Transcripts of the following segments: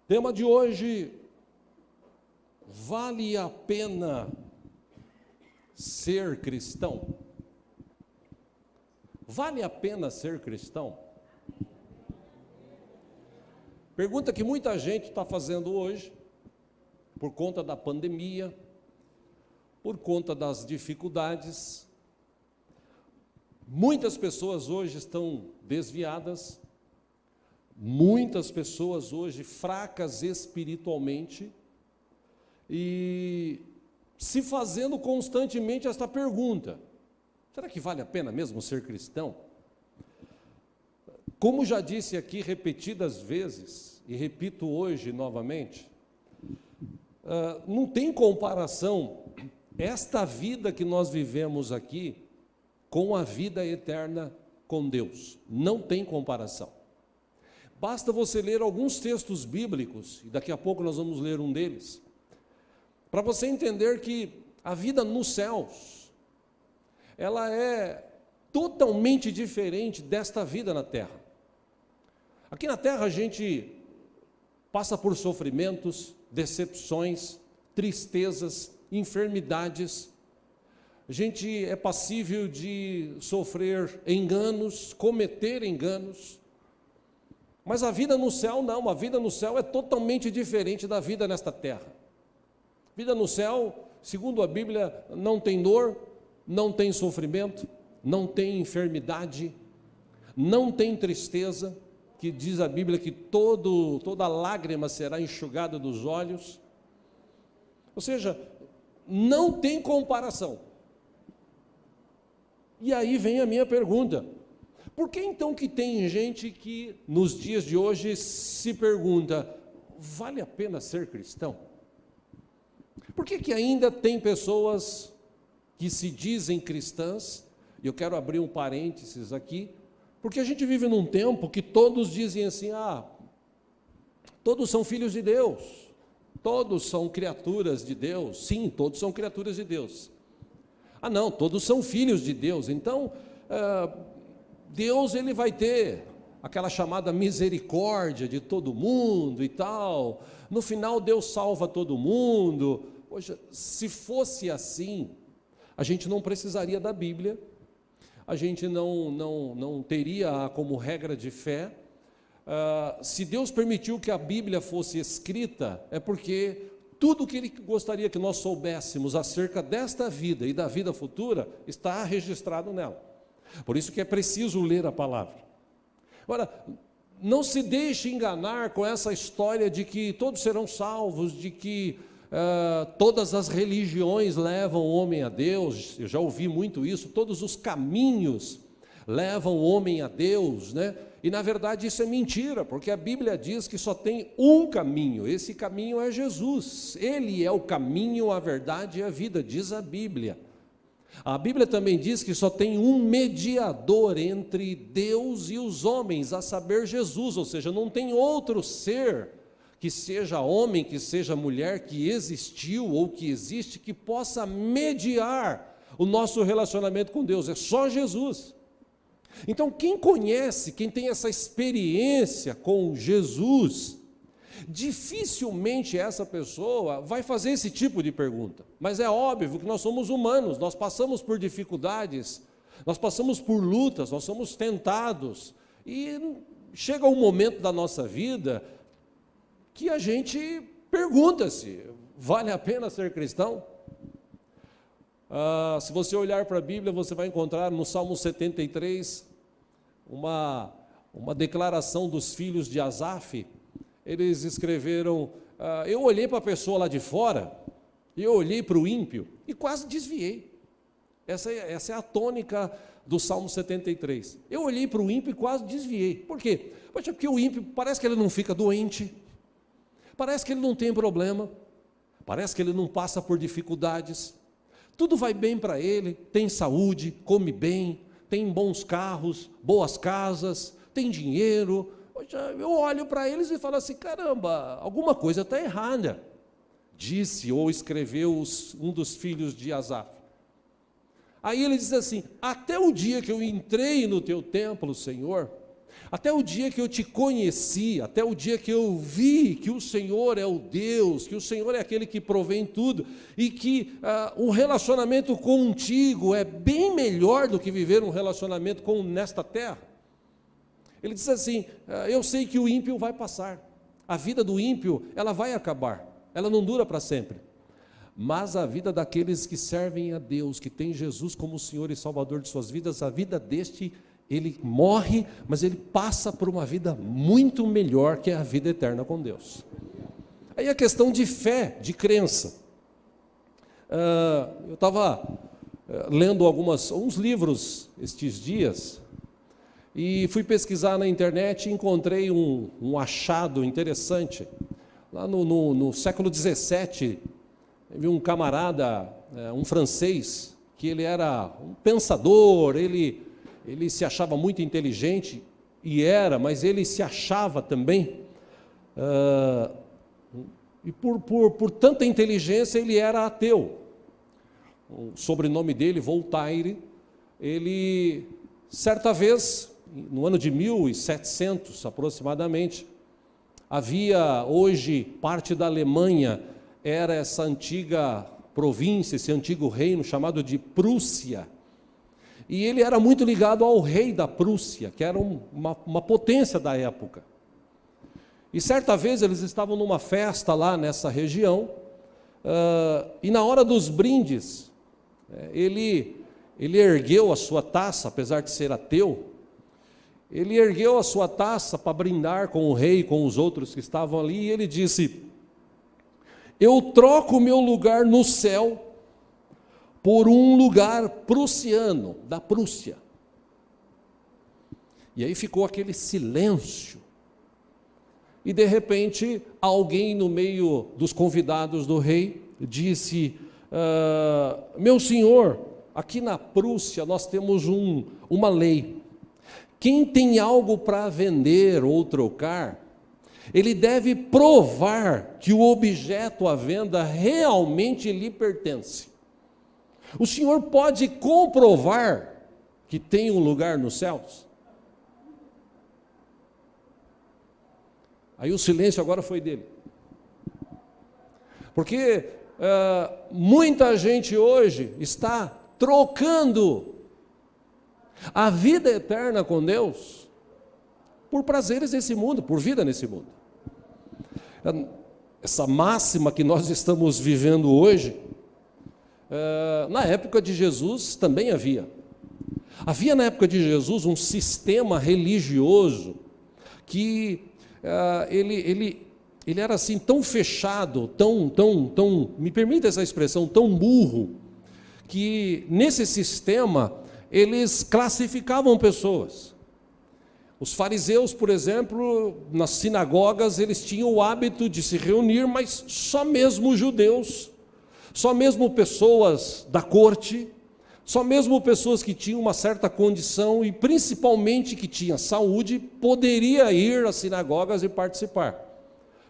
Tema de hoje: vale a pena ser cristão? Vale a pena ser cristão? Pergunta que muita gente está fazendo hoje, por conta da pandemia, por conta das dificuldades. Muitas pessoas hoje estão desviadas, muitas pessoas hoje fracas espiritualmente e se fazendo constantemente esta pergunta: será que vale a pena mesmo ser cristão? Como já disse aqui repetidas vezes, e repito hoje novamente, não tem comparação esta vida que nós vivemos aqui com a vida eterna com Deus. Não tem comparação. Basta você ler alguns textos bíblicos, e daqui a pouco nós vamos ler um deles, para você entender que a vida nos céus, ela é totalmente diferente desta vida na terra. Aqui na terra a gente passa por sofrimentos, decepções, tristezas, enfermidades. A gente é passível de sofrer enganos, cometer enganos. Mas a vida no céu não, a vida no céu é totalmente diferente da vida nesta terra. A vida no céu, segundo a Bíblia, não tem dor, não tem sofrimento, não tem enfermidade, não tem tristeza, que diz a Bíblia que toda lágrima será enxugada dos olhos. Ou seja, não tem comparação. E aí vem a minha pergunta: por que então que tem gente que nos dias de hoje se pergunta, vale a pena ser cristão? Por que que ainda tem pessoas que se dizem cristãs? E eu quero abrir um parênteses aqui, porque a gente vive num tempo que todos dizem assim: todos são filhos de Deus, todos são criaturas de Deus. Sim, todos são criaturas de Deus. Não, todos são filhos de Deus. Então, Deus ele vai ter aquela chamada misericórdia de todo mundo e tal. No final, Deus salva todo mundo. Poxa, se fosse assim, a gente não precisaria da Bíblia, a gente não teria como regra de fé. Se Deus permitiu que a Bíblia fosse escrita, é porque tudo que Ele gostaria que nós soubéssemos acerca desta vida e da vida futura está registrado nela. Por isso que é preciso ler a palavra. Agora, não se deixe enganar com essa história de que todos serão salvos, de que todas as religiões levam o homem a Deus. Eu já ouvi muito isso, todos os caminhos levam o homem a Deus, né? E na verdade isso é mentira, porque a Bíblia diz que só tem um caminho, esse caminho é Jesus. Ele é o caminho, a verdade e a vida, diz a Bíblia. A Bíblia também diz que só tem um mediador entre Deus e os homens, a saber, Jesus. Ou seja, não tem outro ser que seja homem, que seja mulher, que existiu ou que existe, que possa mediar o nosso relacionamento com Deus. É só Jesus. Então, quem conhece, quem tem essa experiência com Jesus, dificilmente essa pessoa vai fazer esse tipo de pergunta. Mas é óbvio que nós somos humanos, nós passamos por dificuldades, nós passamos por lutas, nós somos tentados. E chega um momento da nossa vida que a gente pergunta-se, vale a pena ser cristão? Se você olhar para a Bíblia, você vai encontrar no Salmo 73 uma declaração dos filhos de Asaf. Eles escreveram: eu olhei para a pessoa lá de fora, e eu olhei para o ímpio e quase desviei. Essa é a tônica do Salmo 73. Eu olhei para o ímpio e quase desviei. Por quê? Porque o ímpio parece que ele não fica doente, parece que ele não tem problema, parece que ele não passa por dificuldades. Tudo vai bem para ele, tem saúde, come bem, tem bons carros, boas casas, tem dinheiro. Eu olho para eles e falo assim: caramba, alguma coisa está errada. Disse ou escreveu um dos filhos de Asaf. Aí ele diz assim: até o dia que eu entrei no teu templo, Senhor, Até o dia que eu te conheci, até o dia que eu vi que o Senhor é o Deus, que o Senhor é aquele que provém tudo, e que o relacionamento contigo é bem melhor do que viver um relacionamento com nesta terra. Ele diz assim, eu sei que o ímpio vai passar, a vida do ímpio, ela vai acabar, ela não dura para sempre, mas a vida daqueles que servem a Deus, que tem Jesus como Senhor e Salvador de suas vidas, a vida deste, ele morre, mas ele passa por uma vida muito melhor, que é a vida eterna com Deus. Aí a questão de fé, de crença. Eu estava lendo uns livros estes dias, e fui pesquisar na internet e encontrei um achado interessante. Lá no século XVII, vi um camarada, um francês, que ele era um pensador, ele se achava muito inteligente, e era, mas ele se achava também, e por tanta inteligência ele era ateu. O sobrenome dele, Voltaire, ele, certa vez, no ano de 1700 aproximadamente, havia hoje parte da Alemanha, era essa antiga província, esse antigo reino chamado de Prússia, e ele era muito ligado ao rei da Prússia, que era uma potência da época. E certa vez eles estavam numa festa lá nessa região, e na hora dos brindes, ele ergueu a sua taça, apesar de ser ateu, ele ergueu a sua taça para brindar com o rei, com os outros que estavam ali, e ele disse, eu troco o meu lugar no céu por um lugar prussiano, da Prússia. E aí ficou aquele silêncio. E de repente, alguém no meio dos convidados do rei disse, meu senhor, aqui na Prússia nós temos uma lei. Quem tem algo para vender ou trocar, ele deve provar que o objeto à venda realmente lhe pertence. O senhor pode comprovar que tem um lugar nos céus? Aí o silêncio agora foi dele. Porque muita gente hoje está trocando a vida eterna com Deus por prazeres desse mundo, por vida nesse mundo. Essa máxima que nós estamos vivendo hoje, na época de Jesus também havia. Havia na época de Jesus um sistema religioso que ele era assim tão fechado, tão, me permita essa expressão, tão burro, que nesse sistema eles classificavam pessoas. Os fariseus, por exemplo, nas sinagogas, eles tinham o hábito de se reunir, mas só mesmo judeus, só mesmo pessoas da corte, só mesmo pessoas que tinham uma certa condição e principalmente que tinham saúde, poderia ir às sinagogas e participar.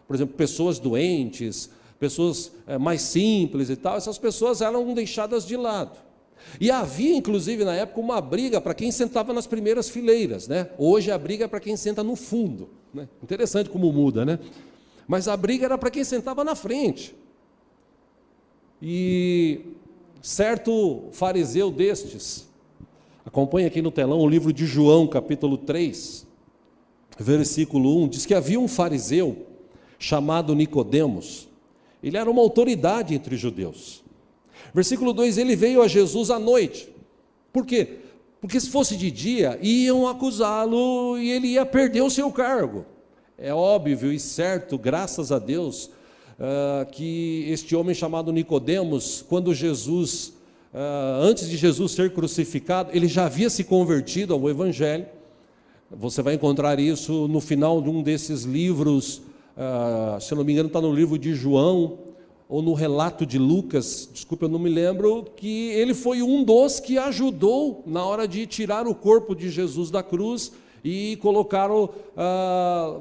Por exemplo, pessoas doentes, pessoas mais simples e tal, essas pessoas eram deixadas de lado. E havia, inclusive, na época, uma briga para quem sentava nas primeiras fileiras, né? Hoje a briga é para quem senta no fundo, né? Interessante como muda, né? Mas a briga era para quem sentava na frente. E certo fariseu destes, acompanha aqui no telão o livro de João, capítulo 3, versículo 1, diz que havia um fariseu chamado Nicodemos. Ele era uma autoridade entre os judeus. Versículo 2, ele veio a Jesus à noite. Por quê? Porque se fosse de dia, iam acusá-lo e ele ia perder o seu cargo. É óbvio e certo, graças a Deus, que este homem chamado Nicodemos, quando Jesus, antes de Jesus ser crucificado, ele já havia se convertido ao Evangelho. Você vai encontrar isso no final de um desses livros, se eu não me engano está no livro de João, ou no relato de Lucas, desculpa, eu não me lembro, que ele foi um dos que ajudou na hora de tirar o corpo de Jesus da cruz e colocá-lo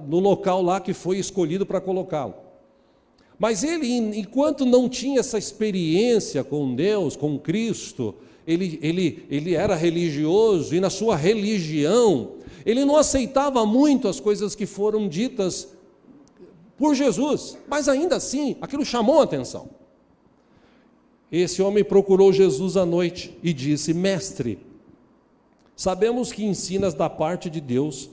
no local lá que foi escolhido para colocá-lo. Mas ele, enquanto não tinha essa experiência com Deus, com Cristo, ele era religioso e na sua religião, Ele não aceitava muito as coisas que foram ditas por Jesus, mas ainda assim, aquilo chamou a atenção. Esse homem procurou Jesus à noite e disse: Mestre, sabemos que ensinas da parte de Deus,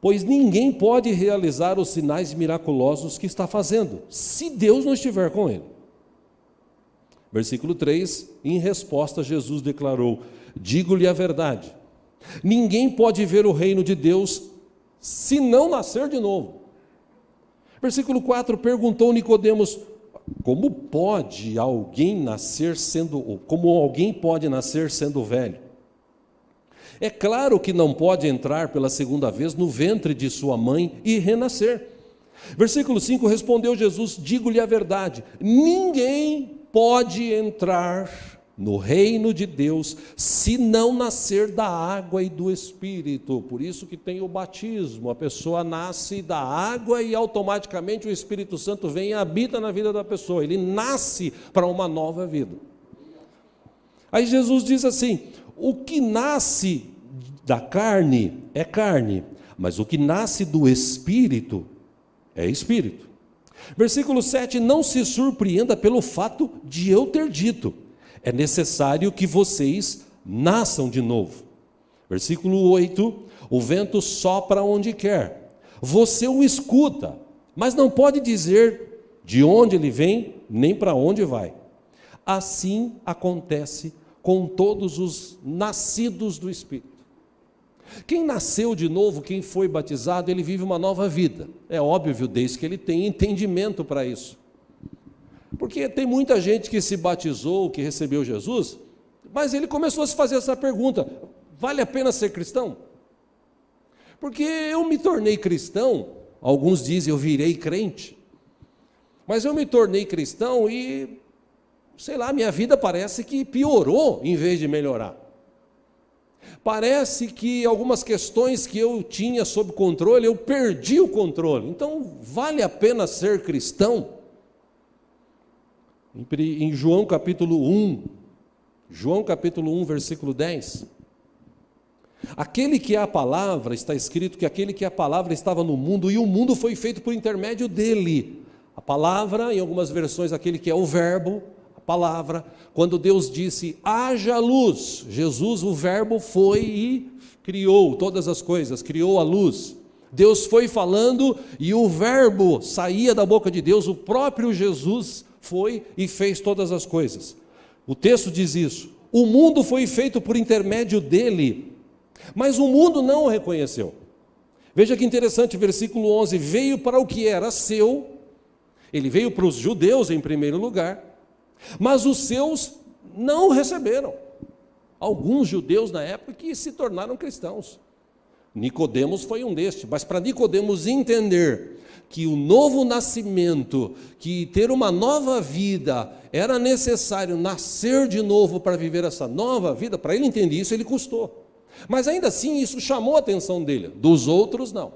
pois ninguém pode realizar os sinais miraculosos que está fazendo, se Deus não estiver com ele. Versículo 3, em resposta, Jesus declarou: digo-lhe a verdade, ninguém pode ver o reino de Deus se não nascer de novo. Versículo 4, perguntou Nicodemos: como alguém pode nascer sendo velho? É claro que não pode entrar pela segunda vez no ventre de sua mãe e renascer. Versículo 5, respondeu Jesus: digo-lhe a verdade, ninguém pode entrar no reino de Deus se não nascer da água e do Espírito. Por isso que tem o batismo, a pessoa nasce da água e automaticamente o Espírito Santo vem e habita na vida da pessoa, ele nasce para uma nova vida. Aí Jesus diz assim: o que nasce da carne é carne, mas o que nasce do Espírito é Espírito. Versículo 7, não se surpreenda pelo fato de eu ter dito, é necessário que vocês nasçam de novo. Versículo 8, o vento sopra onde quer, você o escuta, mas não pode dizer de onde ele vem, nem para onde vai. Assim acontece com todos os nascidos do Espírito. Quem nasceu de novo, quem foi batizado, ele vive uma nova vida. É óbvio, desde que ele tenha entendimento para isso. Porque tem muita gente que se batizou, que recebeu Jesus, mas ele começou a se fazer essa pergunta: vale a pena ser cristão? Porque eu me tornei cristão, alguns dizem eu virei crente, mas eu me tornei cristão e, sei lá, minha vida parece que piorou em vez de melhorar. Parece que algumas questões que eu tinha sob controle, eu perdi o controle. Então, vale a pena ser cristão? Em João capítulo 1, versículo 10. Aquele que é a palavra, está escrito que aquele que é a palavra estava no mundo e o mundo foi feito por intermédio dele. A palavra, em algumas versões, aquele que é o verbo, palavra, quando Deus disse haja luz, Jesus, o verbo, foi e criou todas as coisas, criou a luz. Deus foi falando e o verbo saía da boca de Deus, o próprio Jesus foi e fez todas as coisas. O texto diz isso, o mundo foi feito por intermédio dele, mas o mundo não o reconheceu. Veja que interessante, versículo 11, veio para o que era seu, ele veio para os judeus em primeiro lugar, mas os seus não o receberam. Alguns judeus na época que se tornaram cristãos. Nicodemos foi um destes, mas para Nicodemos entender que o novo nascimento, que ter uma nova vida, era necessário nascer de novo para viver essa nova vida, para ele entender isso, ele custou. Mas ainda assim isso chamou a atenção dele, dos outros não.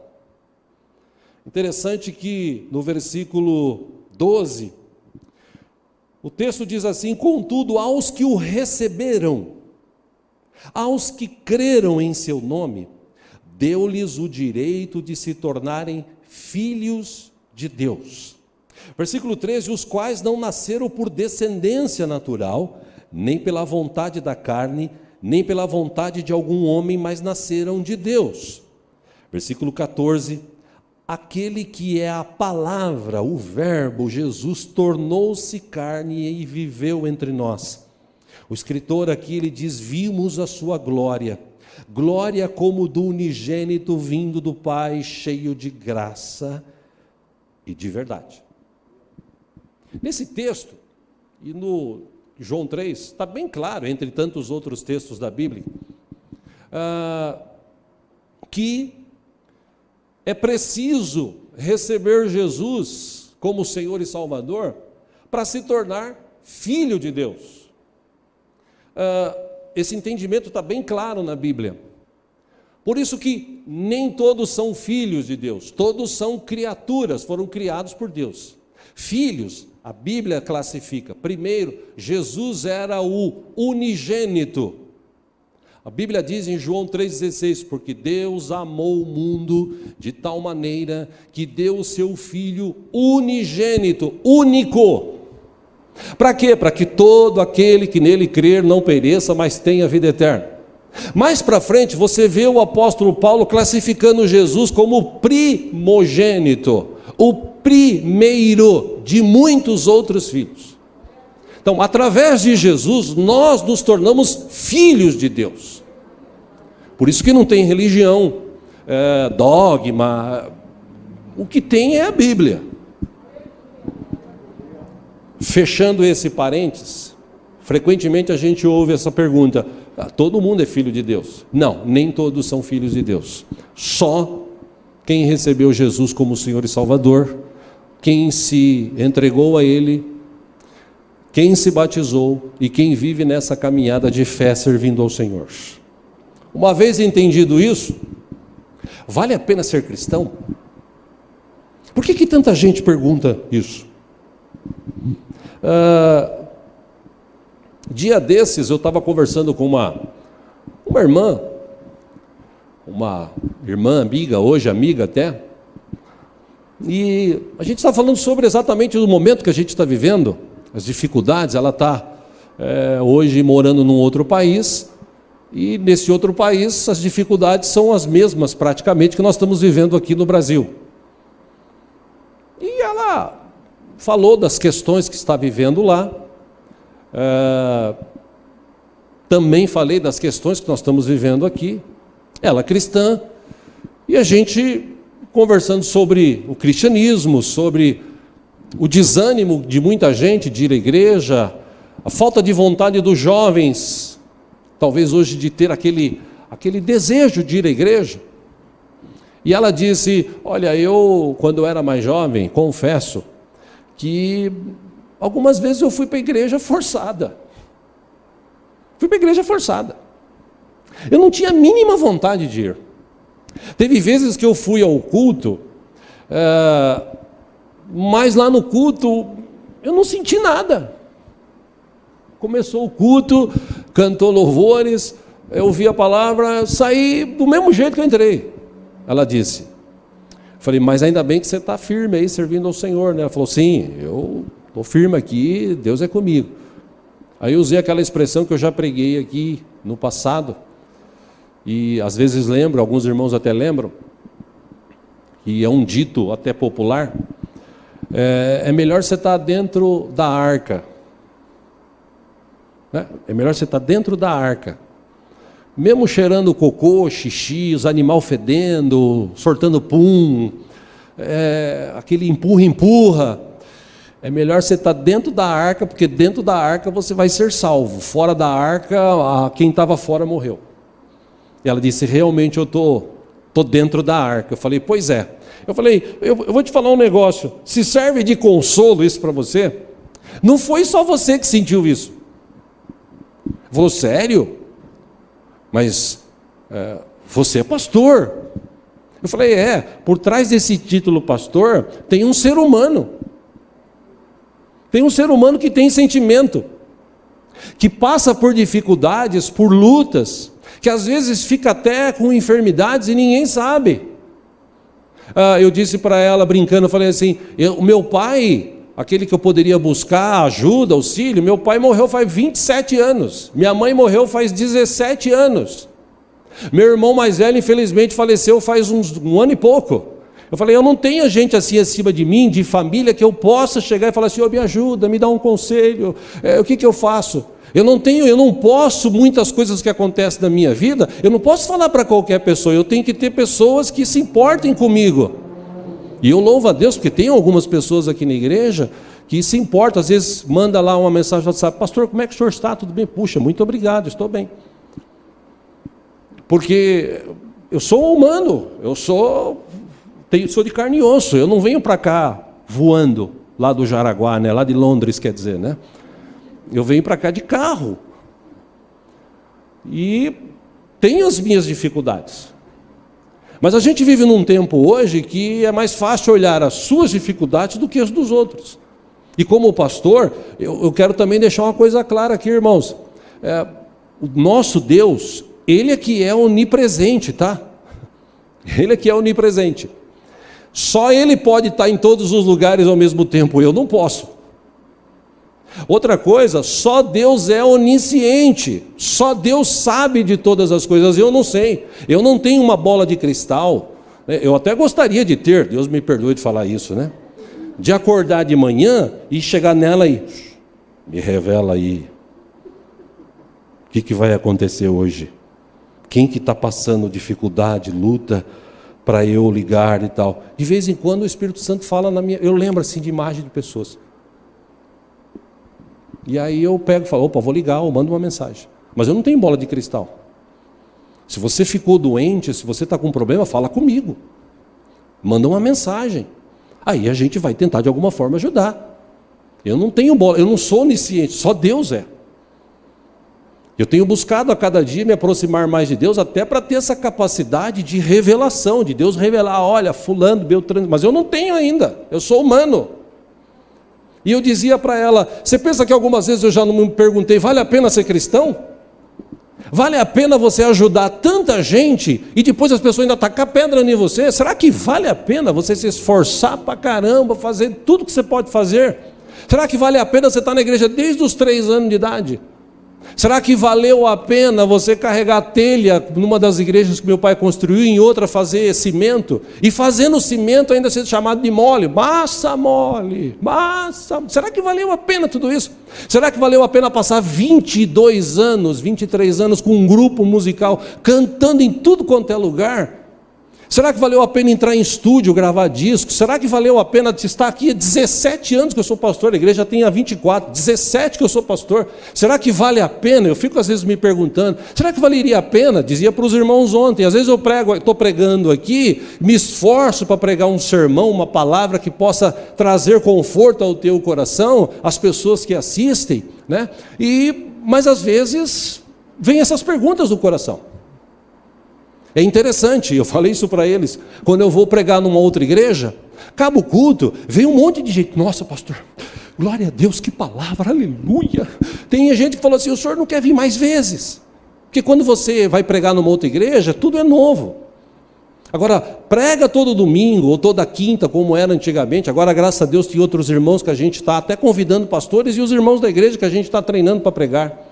Interessante que no versículo 12, o texto diz assim: contudo, aos que o receberam, aos que creram em seu nome, deu-lhes o direito de se tornarem filhos de Deus. Versículo 13, os quais não nasceram por descendência natural, nem pela vontade da carne, nem pela vontade de algum homem, mas nasceram de Deus. Versículo 14, aquele que é a palavra, o verbo, Jesus, tornou-se carne e viveu entre nós. O escritor aqui, ele diz, vimos a sua glória, glória como do unigênito vindo do Pai, cheio de graça e de verdade. Nesse texto, e no João 3, está bem claro, entre tantos outros textos da Bíblia, que é preciso receber Jesus como Senhor e Salvador para se tornar filho de Deus. Esse entendimento está bem claro na Bíblia. Por isso que nem todos são filhos de Deus, todos são criaturas, foram criados por Deus. Filhos, a Bíblia classifica. Primeiro, Jesus era o unigênito. A Bíblia diz em João 3,16, porque Deus amou o mundo de tal maneira que deu o seu Filho unigênito, único. Para quê? Para que todo aquele que nele crer não pereça, mas tenha vida eterna. Mais para frente você vê o apóstolo Paulo classificando Jesus como primogênito, o primeiro de muitos outros filhos. Então, através de Jesus, nós nos tornamos filhos de Deus. Por isso que não tem religião, dogma, o que tem é a Bíblia. Fechando esse parênteses, frequentemente a gente ouve essa pergunta: todo mundo é filho de Deus? Não, nem todos são filhos de Deus. Só quem recebeu Jesus como Senhor e Salvador, quem se entregou a Ele, quem se batizou e quem vive nessa caminhada de fé servindo ao Senhor. Uma vez entendido isso, vale a pena ser cristão? Por que tanta gente pergunta isso? Dia desses eu estava conversando com uma irmã amiga, hoje amiga até, e a gente está falando sobre exatamente o momento que a gente está vivendo, as dificuldades. Ela está hoje morando num outro país, e nesse outro país as dificuldades são as mesmas praticamente que nós estamos vivendo aqui no Brasil. E ela falou das questões que está vivendo lá. Também falei das questões que nós estamos vivendo aqui. Ela é cristã, e a gente conversando sobre o cristianismo, sobre o desânimo de muita gente de ir à igreja, a falta de vontade dos jovens, talvez hoje, de ter aquele desejo de ir à igreja. E ela disse: olha, eu, quando eu era mais jovem, confesso que algumas vezes eu fui para a igreja forçada. Fui para a igreja forçada. Eu não tinha a mínima vontade de ir. Teve vezes que eu fui ao culto, mas lá no culto eu não senti nada. Começou o culto, cantou louvores, eu ouvi a palavra, saí do mesmo jeito que eu entrei. Ela disse. Falei: mas ainda bem que você está firme aí servindo ao Senhor, né? Ela falou: sim, eu estou firme aqui, Deus é comigo. Aí eu usei aquela expressão que eu já preguei aqui no passado, e às vezes lembro, alguns irmãos até lembram, que é um dito até popular: é melhor você estar dentro da arca, né? É melhor você estar dentro da arca, mesmo cheirando cocô, xixi, os animais fedendo, soltando pum, aquele empurra, é melhor você estar dentro da arca, porque dentro da arca você vai ser salvo. Fora da arca, quem estava fora morreu. E ela disse: realmente eu estou dentro da arca. Eu falei: pois é. Eu falei: eu vou te falar um negócio, se serve de consolo isso para você, não foi só você que sentiu isso. Falou: sério? Mas você é pastor. Eu falei: por trás desse título pastor tem um ser humano. Tem um ser humano que tem sentimento, que passa por dificuldades, por lutas, que às vezes fica até com enfermidades e ninguém sabe. Eu disse para ela, brincando, eu falei assim: o meu pai, aquele que eu poderia buscar ajuda, auxílio, meu pai morreu faz 27 anos, minha mãe morreu faz 17 anos, meu irmão mais velho infelizmente faleceu faz um ano e pouco. Eu falei: eu não tenho gente assim acima de mim, de família, que eu possa chegar e falar assim: me ajuda, me dá um conselho, o que eu faço? Eu não posso, muitas coisas que acontecem na minha vida, eu não posso falar para qualquer pessoa, eu tenho que ter pessoas que se importem comigo. E eu louvo a Deus, porque tem algumas pessoas aqui na igreja que se importam, às vezes manda lá uma mensagem no WhatsApp: pastor, como é que o senhor está? Tudo bem? Puxa, muito obrigado, estou bem. Porque eu sou humano, eu sou de carne e osso, eu não venho para cá voando, lá do Jaraguá, né? Lá de Londres, quer dizer, né? Eu venho para cá de carro. E tenho as minhas dificuldades. Mas a gente vive num tempo hoje que é mais fácil olhar as suas dificuldades do que as dos outros. E como pastor, eu quero também deixar uma coisa clara aqui, irmãos. O nosso Deus, Ele é que é onipresente, tá? Ele é que é onipresente. Só Ele pode estar em todos os lugares ao mesmo tempo, eu não posso. Outra coisa, só Deus é onisciente, só Deus sabe de todas as coisas, eu não sei. Eu não tenho uma bola de cristal, eu até gostaria de ter, Deus me perdoe de falar isso, né? De acordar de manhã e chegar nela e me revela aí, o que vai acontecer hoje? Quem que está passando dificuldade, luta, para eu ligar e tal. De vez em quando o Espírito Santo fala na minha... Eu lembro assim de imagem de pessoas. E aí eu pego e falo, opa, vou ligar, eu mando uma mensagem. Mas eu não tenho bola de cristal. Se você ficou doente, se você está com um problema, fala comigo. Manda uma mensagem. Aí a gente vai tentar de alguma forma ajudar. Eu não tenho bola, eu não sou onisciente, só Deus é. Eu tenho buscado a cada dia me aproximar mais de Deus, até para ter essa capacidade de revelação, de Deus revelar, olha, fulano, Beltrano, mas eu não tenho ainda, eu sou humano. E eu dizia para ela, você pensa que algumas vezes eu já não me perguntei, vale a pena ser cristão? Vale a pena você ajudar tanta gente e depois as pessoas ainda tacar pedra em você? Será que vale a pena você se esforçar para caramba, fazer tudo que você pode fazer? Será que vale a pena você estar na igreja desde os 3 anos de idade? Será que valeu a pena você carregar telha numa das igrejas que meu pai construiu, em outra fazer cimento, e fazendo cimento ainda ser chamado de mole, massa mole, massa... Será que valeu a pena tudo isso? Será que valeu a pena passar 22 anos, 23 anos com um grupo musical, cantando em tudo quanto é lugar? Será que valeu a pena entrar em estúdio, gravar disco? Será que valeu a pena estar aqui há 17 anos que eu sou pastor, a igreja tem há 24, 17 que eu sou pastor? Será que vale a pena? Eu fico às vezes me perguntando, será que valeria a pena? Dizia para os irmãos ontem, às vezes eu estou pregando aqui, me esforço para pregar um sermão, uma palavra que possa trazer conforto ao teu coração, às pessoas que assistem, né? Mas às vezes vem essas perguntas do coração. É interessante, eu falei isso para eles, quando eu vou pregar numa outra igreja, acaba o culto, vem um monte de gente, nossa pastor, glória a Deus, que palavra, aleluia. Tem gente que falou assim, o senhor não quer vir mais vezes, porque quando você vai pregar numa outra igreja, tudo é novo. Agora, prega todo domingo, ou toda quinta, como era antigamente, agora graças a Deus tem outros irmãos que a gente está até convidando pastores, e os irmãos da igreja que a gente está treinando para pregar.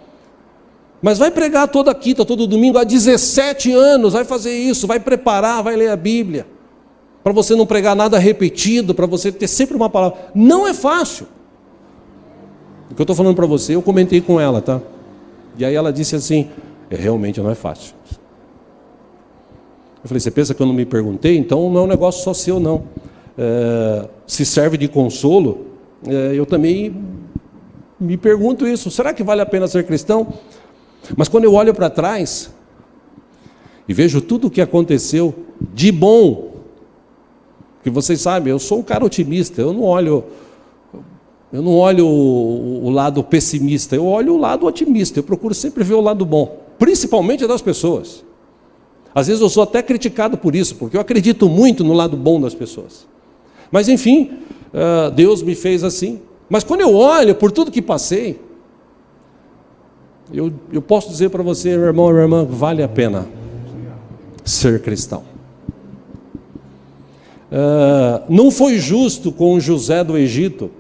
Mas vai pregar toda quinta, todo domingo, há 17 anos, vai fazer isso, vai preparar, vai ler a Bíblia, para você não pregar nada repetido, para você ter sempre uma palavra. Não é fácil. O que eu estou falando para você, eu comentei com ela, tá? E aí ela disse assim, realmente não é fácil. Eu falei, você pensa que eu não me perguntei? Então não é um negócio só seu, não. Se serve de consolo, eu também me pergunto isso, será que vale a pena ser cristão? Mas quando eu olho para trás e vejo tudo o que aconteceu de bom, que vocês sabem, eu sou um cara otimista, eu não olho o lado pessimista, eu olho o lado otimista, eu procuro sempre ver o lado bom, principalmente das pessoas. Às vezes eu sou até criticado por isso, porque eu acredito muito no lado bom das pessoas. Mas enfim, Deus me fez assim. Mas quando eu olho por tudo que passei, eu posso dizer para você, meu irmão e minha irmã, vale a pena ser cristão. Não foi justo com José do Egito,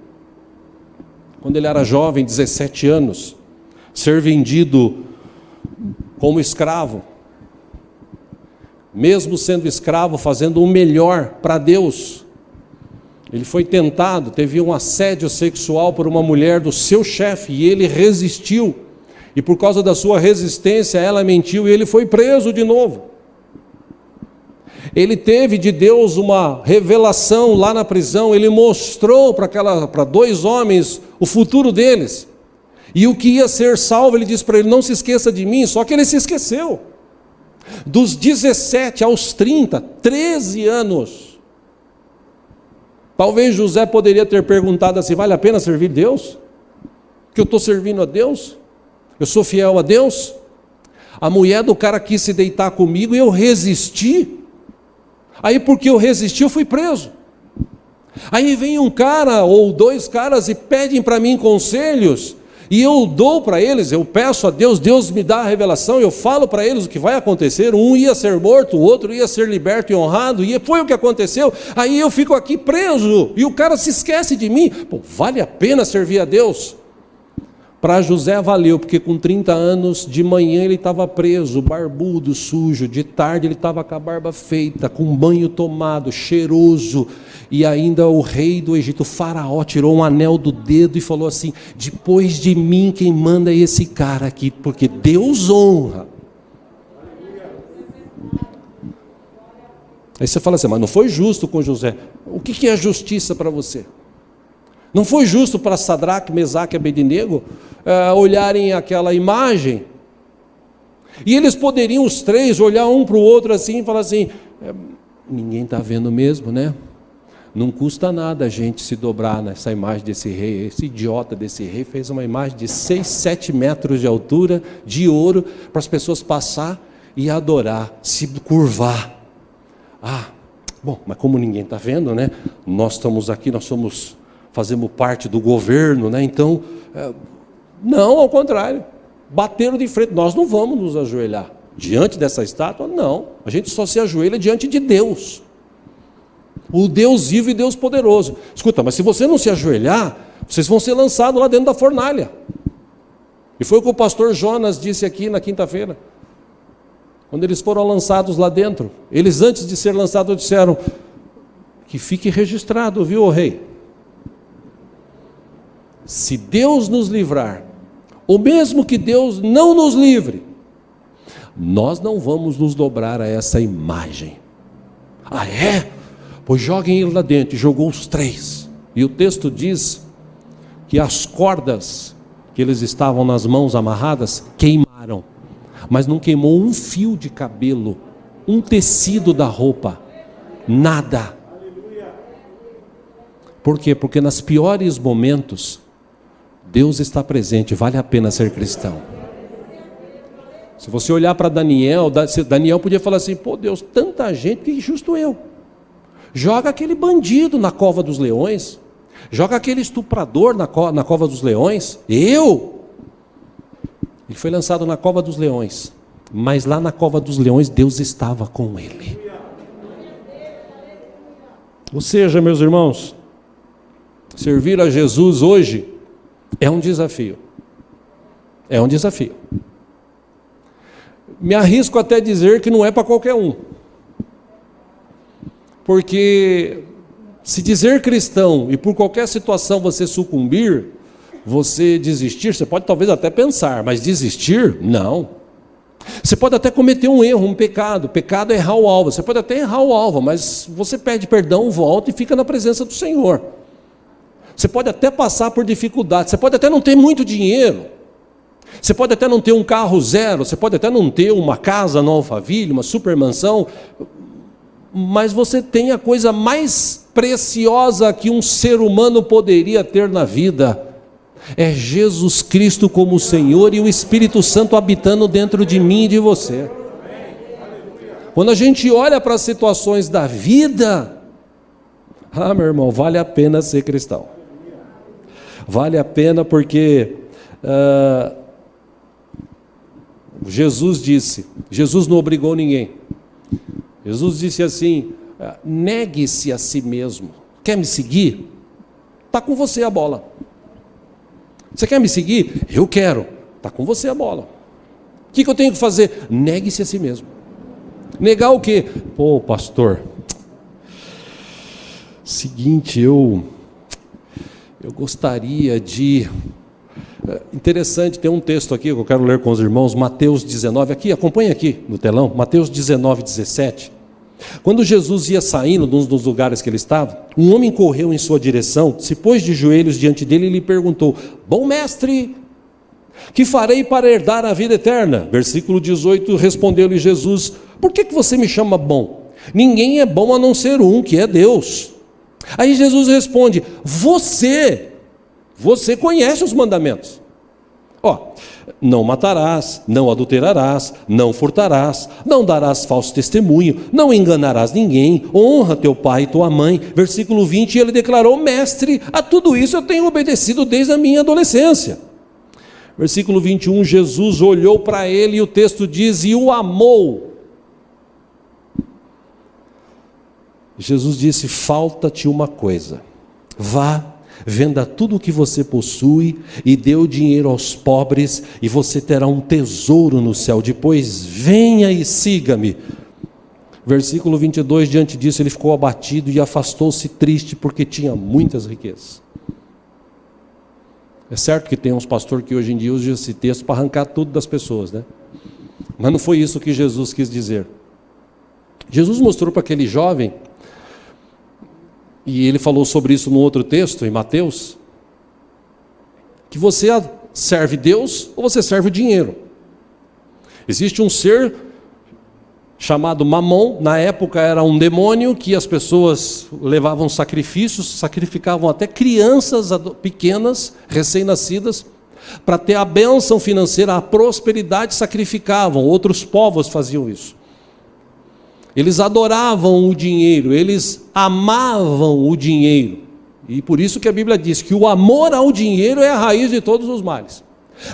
quando ele era jovem, 17 anos, ser vendido como escravo, mesmo sendo escravo, fazendo o melhor para Deus. Ele foi tentado, teve um assédio sexual por uma mulher do seu chefe, e ele resistiu. E por causa da sua resistência, ela mentiu e ele foi preso de novo. Ele teve de Deus uma revelação lá na prisão, ele mostrou para 2 homens o futuro deles. E o que ia ser salvo, ele disse para ele, não se esqueça de mim, só que ele se esqueceu. Dos 17 aos 30, 13 anos. Talvez José poderia ter perguntado assim, vale a pena servir Deus? Que eu estou servindo a Deus? Eu sou fiel a Deus? A mulher do cara quis se deitar comigo e eu resisti. Aí porque eu resisti, eu fui preso. Aí vem um cara ou 2 caras e pedem para mim conselhos. e eu dou para eles, eu peço a Deus, Deus me dá a revelação, eu falo para eles o que vai acontecer, um ia ser morto, o outro ia ser liberto e honrado, e foi o que aconteceu, aí eu fico aqui preso, e o cara se esquece de mim. Pô, vale a pena servir a Deus? Para José valeu, porque com 30 anos, de manhã ele estava preso, barbudo, sujo, de tarde ele estava com a barba feita, com banho tomado, cheiroso, e ainda o rei do Egito, o faraó, tirou um anel do dedo e falou assim: depois de mim quem manda é esse cara aqui, porque Deus honra. Aí você fala assim, mas não foi justo com José. O que é a justiça para você? Não foi justo para Sadraque, Mesaque e Abednego olharem aquela imagem? E eles poderiam, os três, olhar um para o outro assim e falar assim: ninguém está vendo mesmo, né? Não custa nada a gente se dobrar nessa imagem desse rei. Esse idiota desse rei fez uma imagem de 6, 7 metros de altura, de ouro, para as pessoas passar e adorar, se curvar. Bom, mas como ninguém está vendo, né? Nós estamos aqui, fazemos parte do governo, né? Então, não, ao contrário, bateram de frente. Nós não vamos nos ajoelhar diante dessa estátua, não. A gente só se ajoelha diante de Deus, o Deus vivo e Deus poderoso. Escuta, mas se você não se ajoelhar, vocês vão ser lançados lá dentro da fornalha. E foi o que o pastor Jonas disse aqui na quinta-feira, quando eles foram lançados lá dentro. Eles, antes de ser lançados, disseram: que fique registrado, viu, rei? Se Deus nos livrar, ou mesmo que Deus não nos livre, nós não vamos nos dobrar a essa imagem. Ah, é? Pois joguem ele lá dentro. E jogou os 3. E o texto diz que as cordas que eles estavam nas mãos amarradas queimaram, mas não queimou um fio de cabelo, um tecido da roupa, nada. Por quê? Porque nos piores momentos Deus está presente, vale a pena ser cristão. Se você olhar para Daniel podia falar assim: pô Deus, tanta gente, que justo eu. Joga aquele bandido na cova dos leões, joga aquele estuprador na cova dos leões, eu? Ele foi lançado na cova dos leões, mas lá na cova dos leões Deus estava com ele. Ou seja, meus irmãos, servir a Jesus hoje é um desafio. É um desafio. Me arrisco até dizer que não é para qualquer um. Porque se dizer cristão e por qualquer situação você sucumbir, você desistir, você pode talvez até pensar, mas desistir, não. Você pode até cometer um erro, um pecado. Pecado é errar o alvo. Você pode até errar o alvo, mas você pede perdão, volta e fica na presença do Senhor. Você pode até passar por dificuldades, você pode até não ter muito dinheiro, você pode até não ter um carro zero, você pode até não ter uma casa no Alphaville, uma super mansão, mas você tem a coisa mais preciosa que um ser humano poderia ter na vida, é Jesus Cristo como Senhor e o Espírito Santo habitando dentro de mim e de você. Quando a gente olha para as situações da vida, meu irmão, vale a pena ser cristão. Vale a pena porque Jesus disse, Jesus não obrigou ninguém. Jesus disse assim: negue-se a si mesmo. Quer me seguir? Está com você a bola. Você quer me seguir? Eu quero. Está com você a bola. O que eu tenho que fazer? Negue-se a si mesmo. Negar o quê? Pô, pastor, seguinte, eu gostaria de... Interessante, tem um texto aqui que eu quero ler com os irmãos, Mateus 19, aqui, acompanha aqui no telão, Mateus 19, 17. Quando Jesus ia saindo de um dos lugares que ele estava, um homem correu em sua direção, se pôs de joelhos diante dele e lhe perguntou: bom mestre, que farei para herdar a vida eterna? Versículo 18, respondeu-lhe Jesus: por que você me chama bom? Ninguém é bom a não ser um, que é Deus. Aí Jesus responde: você conhece os mandamentos. Não matarás, não adulterarás, não furtarás, não darás falso testemunho, não enganarás ninguém, honra teu pai e tua mãe. Versículo 20, ele declarou: mestre, a tudo isso eu tenho obedecido desde a minha adolescência. Versículo 21, Jesus olhou para ele e o texto diz, e o amou. Jesus disse, falta-te uma coisa, vá, venda tudo o que você possui e dê o dinheiro aos pobres e você terá um tesouro no céu, depois venha e siga-me. Versículo 22, diante disso ele ficou abatido e afastou-se triste porque tinha muitas riquezas. É certo que tem uns pastores que hoje em dia usam esse texto para arrancar tudo das pessoas, né? Mas não foi isso que Jesus quis dizer. Jesus mostrou para aquele jovem, e ele falou sobre isso no outro texto, em Mateus, que você serve Deus ou você serve o dinheiro. Existe um ser chamado Mamon, na época era um demônio que as pessoas levavam sacrifícios, sacrificavam até crianças pequenas, recém-nascidas, para ter a bênção financeira, a prosperidade, sacrificavam, outros povos faziam isso. Eles adoravam o dinheiro, eles amavam o dinheiro, e por isso que a Bíblia diz que o amor ao dinheiro é a raiz de todos os males.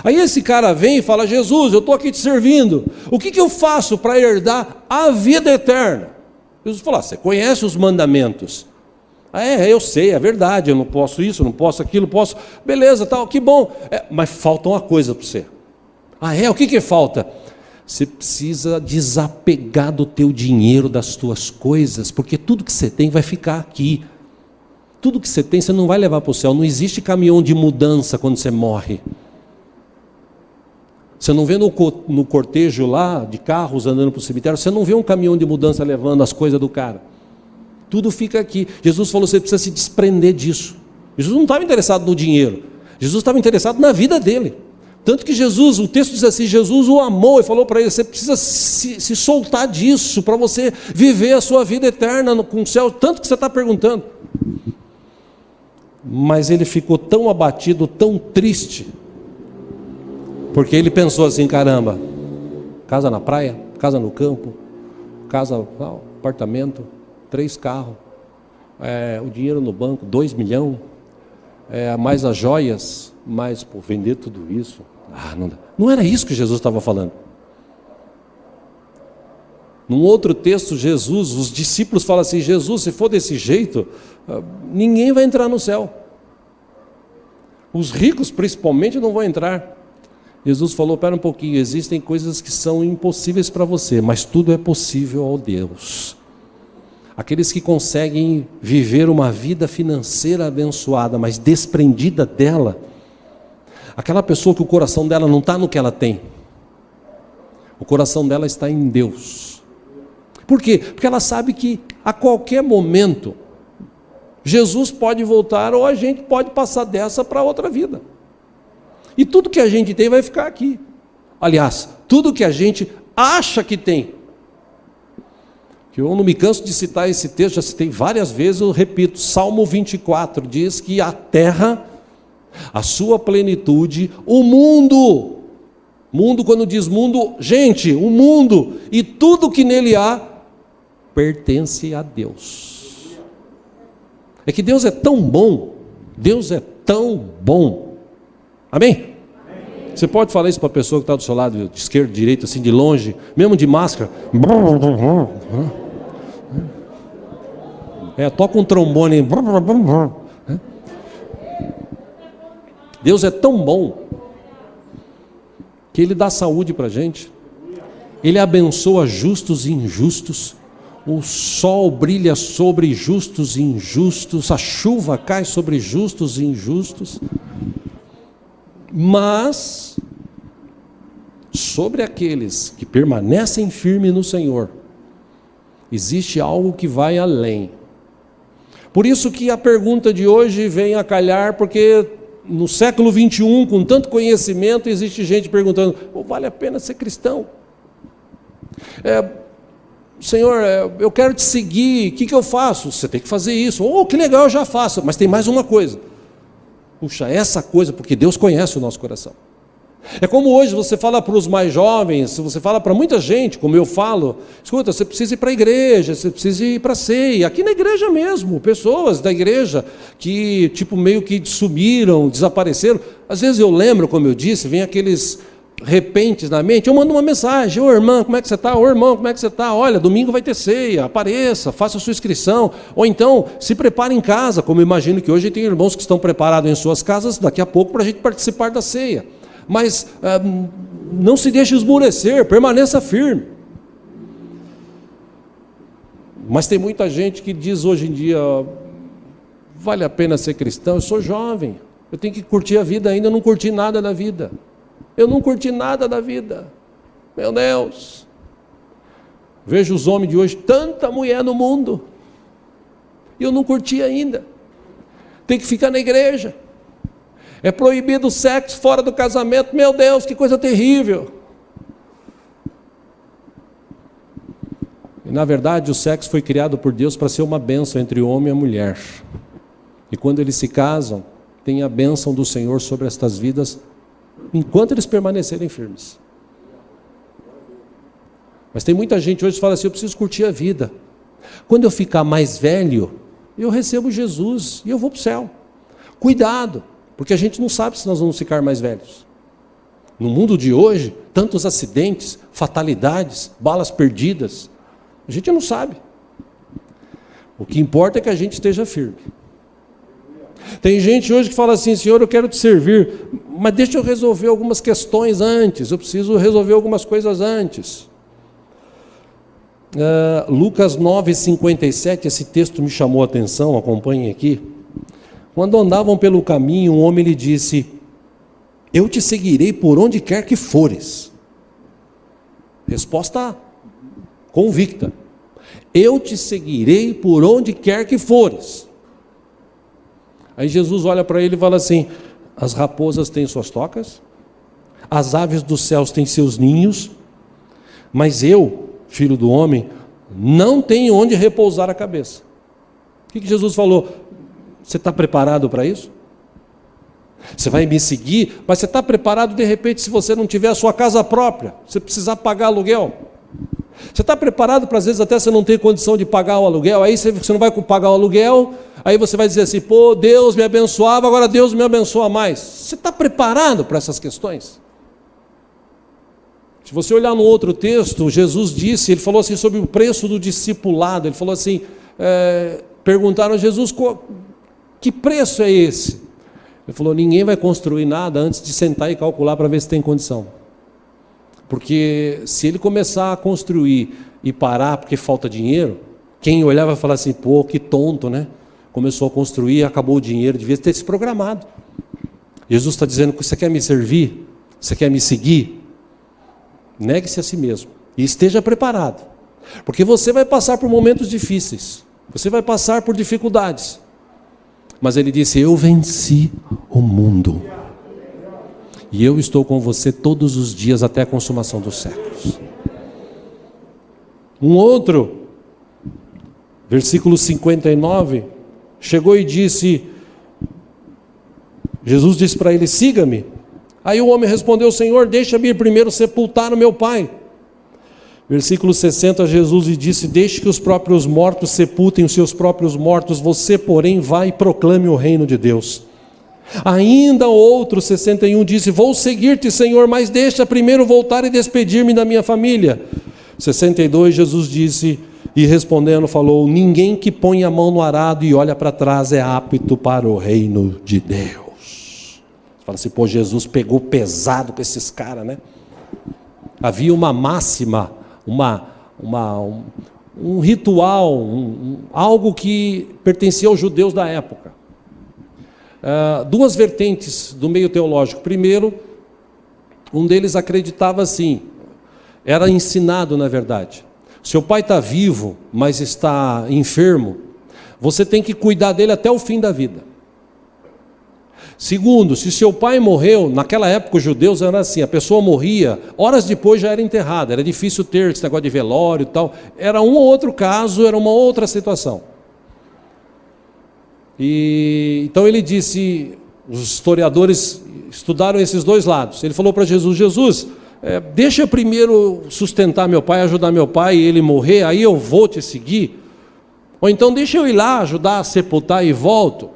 Aí esse cara vem e fala, Jesus, eu estou aqui te servindo, o que eu faço para herdar a vida eterna? Jesus falou, você conhece os mandamentos? Eu sei, é verdade, eu não posso isso, não posso aquilo, posso, beleza, tal, que bom, mas falta uma coisa para você. O que falta? Você precisa desapegar do teu dinheiro, das tuas coisas, porque tudo que você tem vai ficar aqui. Tudo que você tem, você não vai levar para o céu, não existe caminhão de mudança quando você morre. Você não vê no cortejo lá, de carros andando para o cemitério, você não vê um caminhão de mudança levando as coisas do cara. Tudo fica aqui. Jesus falou, você precisa se desprender disso. Jesus não estava interessado no dinheiro. Jesus estava interessado na vida dele. Tanto que Jesus, o texto diz assim, Jesus o amou e falou para ele, você precisa se soltar disso, para você viver a sua vida eterna com o céu, tanto que você está perguntando. Mas ele ficou tão abatido, tão triste, porque ele pensou assim, caramba, casa na praia, casa no campo, casa, apartamento, 3 carros, o dinheiro no banco, 2 milhões, mais as joias, mais vender tudo isso. Não dá. Não era isso que Jesus estava falando. Num outro texto, Jesus, os discípulos falam assim, Jesus, se for desse jeito, ninguém vai entrar no céu. Os ricos principalmente não vão entrar. Jesus falou, espera um pouquinho, existem coisas que são impossíveis para você, mas tudo é possível ao Deus. Aqueles que conseguem viver uma vida financeira abençoada, mas desprendida dela, aquela pessoa que o coração dela não está no que ela tem, o coração dela está em Deus. Por quê? Porque ela sabe que a qualquer momento, Jesus pode voltar ou a gente pode passar dessa para outra vida. E tudo que a gente tem vai ficar aqui. Aliás, tudo que a gente acha que tem. Que eu não me canso de citar esse texto, já citei várias vezes, eu repito, Salmo 24 diz que a terra, a sua plenitude, o mundo, quando diz mundo, gente, o mundo e tudo que nele há, pertence a Deus. É que Deus é tão bom, amém? Amém. Você pode falar isso para a pessoa que está do seu lado, de esquerda, direita, assim, de longe, mesmo de máscara. Toca um trombone. Deus é tão bom que Ele dá saúde para a gente. Ele abençoa justos e injustos. O sol brilha sobre justos e injustos. A chuva cai sobre justos e injustos. Mas sobre aqueles que permanecem firmes no Senhor, existe algo que vai além. Por isso que a pergunta de hoje vem a calhar, porque no século 21, com tanto conhecimento, existe gente perguntando, vale a pena ser cristão? Senhor, eu quero te seguir, o que eu faço? Você tem que fazer isso. Que legal, eu já faço, mas tem mais uma coisa. Puxa, essa coisa, porque Deus conhece o nosso coração. É como hoje você fala para os mais jovens, você fala para muita gente, como eu falo, escuta, você precisa ir para a igreja, você precisa ir para a ceia, aqui na igreja mesmo, pessoas da igreja que tipo meio que sumiram, desapareceram. Às vezes eu lembro, como eu disse, vem aqueles repentes na mente, eu mando uma mensagem: ô irmã, como é que você está? Ô irmão, como é que você está? Olha, domingo vai ter ceia, apareça, faça a sua inscrição, ou então se prepare em casa, como eu imagino que hoje tem irmãos que estão preparados em suas casas daqui a pouco para a gente participar da ceia. Mas não se deixe esmorecer, permaneça firme. Mas tem muita gente que diz hoje em dia: vale a pena ser cristão? Eu sou jovem, eu tenho que curtir a vida ainda, eu não curti nada da vida. Eu não curti nada da vida. Meu Deus. Vejo os homens de hoje, tanta mulher no mundo, e eu não curti ainda. Tem que ficar na igreja. É proibido o sexo fora do casamento. Meu Deus, que coisa terrível. E na verdade o sexo foi criado por Deus para ser uma bênção entre o homem e a mulher. E quando eles se casam, tem a bênção do Senhor sobre estas vidas, enquanto eles permanecerem firmes. Mas tem muita gente hoje que fala assim: eu preciso curtir a vida. Quando eu ficar mais velho, eu recebo Jesus e eu vou para o céu. Cuidado, porque a gente não sabe se nós vamos ficar mais velhos. No mundo de hoje, tantos acidentes, fatalidades, balas perdidas, a gente não sabe. O que importa é que a gente esteja firme. Tem gente hoje que fala assim: Senhor, eu quero te servir, mas deixa eu resolver algumas questões antes, eu preciso resolver algumas coisas antes. Lucas 9:57, esse texto me chamou a atenção, acompanhem aqui. Quando andavam pelo caminho, um homem lhe disse: eu te seguirei por onde quer que fores. Resposta convicta: eu te seguirei por onde quer que fores. Aí Jesus olha para ele e fala assim: as raposas têm suas tocas, as aves dos céus têm seus ninhos, mas eu, filho do homem, não tenho onde repousar a cabeça. O que Jesus falou? Você está preparado para isso? Você vai me seguir, mas você está preparado de repente se você não tiver a sua casa própria, você precisar pagar aluguel? Você está preparado para às vezes até você não ter condição de pagar o aluguel, aí você não vai pagar o aluguel, aí você vai dizer assim: pô, Deus me abençoava, agora Deus me abençoa mais. Você está preparado para essas questões? Se você olhar no outro texto, Jesus disse, ele falou assim sobre o preço do discipulado, ele falou assim, perguntaram a Jesus: que preço é esse? Ele falou: ninguém vai construir nada antes de sentar e calcular para ver se tem condição. Porque se ele começar a construir e parar porque falta dinheiro, quem olhar vai falar assim: pô, que tonto, né? Começou a construir, acabou o dinheiro, devia ter se programado. Jesus está dizendo que você quer me servir, você quer me seguir, negue-se a si mesmo e esteja preparado, porque você vai passar por momentos difíceis, você vai passar por dificuldades. Mas ele disse: eu venci o mundo. E eu estou com você todos os dias até a consumação dos séculos. Um outro, versículo 59, chegou e disse, Jesus disse para ele: siga-me. Aí o homem respondeu: Senhor, deixa-me ir primeiro sepultar o meu pai. Versículo 60, Jesus lhe disse: deixe que os próprios mortos sepultem os seus próprios mortos, você porém vai e proclame o reino de Deus. Ainda outro, 61, disse: vou seguir-te, Senhor, mas deixa primeiro voltar e despedir-me da minha família. 62, Jesus disse, e respondendo falou: ninguém que põe a mão no arado e olha para trás é apto para o reino de Deus. Você fala assim: pô, Jesus pegou pesado com esses caras, né? Havia uma máxima, um ritual, algo que pertencia aos judeus da época. Duas vertentes do meio teológico. Primeiro, um deles acreditava assim, era ensinado na verdade: seu pai está vivo, mas está enfermo, você tem que cuidar dele até o fim da vida. Segundo, se seu pai morreu, naquela época os judeus eram assim, a pessoa morria, horas depois já era enterrada, era difícil ter esse negócio de velório e tal, era um ou outro caso, era uma outra situação. E então ele disse, os historiadores estudaram esses dois lados. Ele falou para Jesus: Jesus, deixa eu primeiro sustentar meu pai, ajudar meu pai e ele morrer, aí eu vou te seguir. Ou então deixa eu ir lá ajudar a sepultar e volto.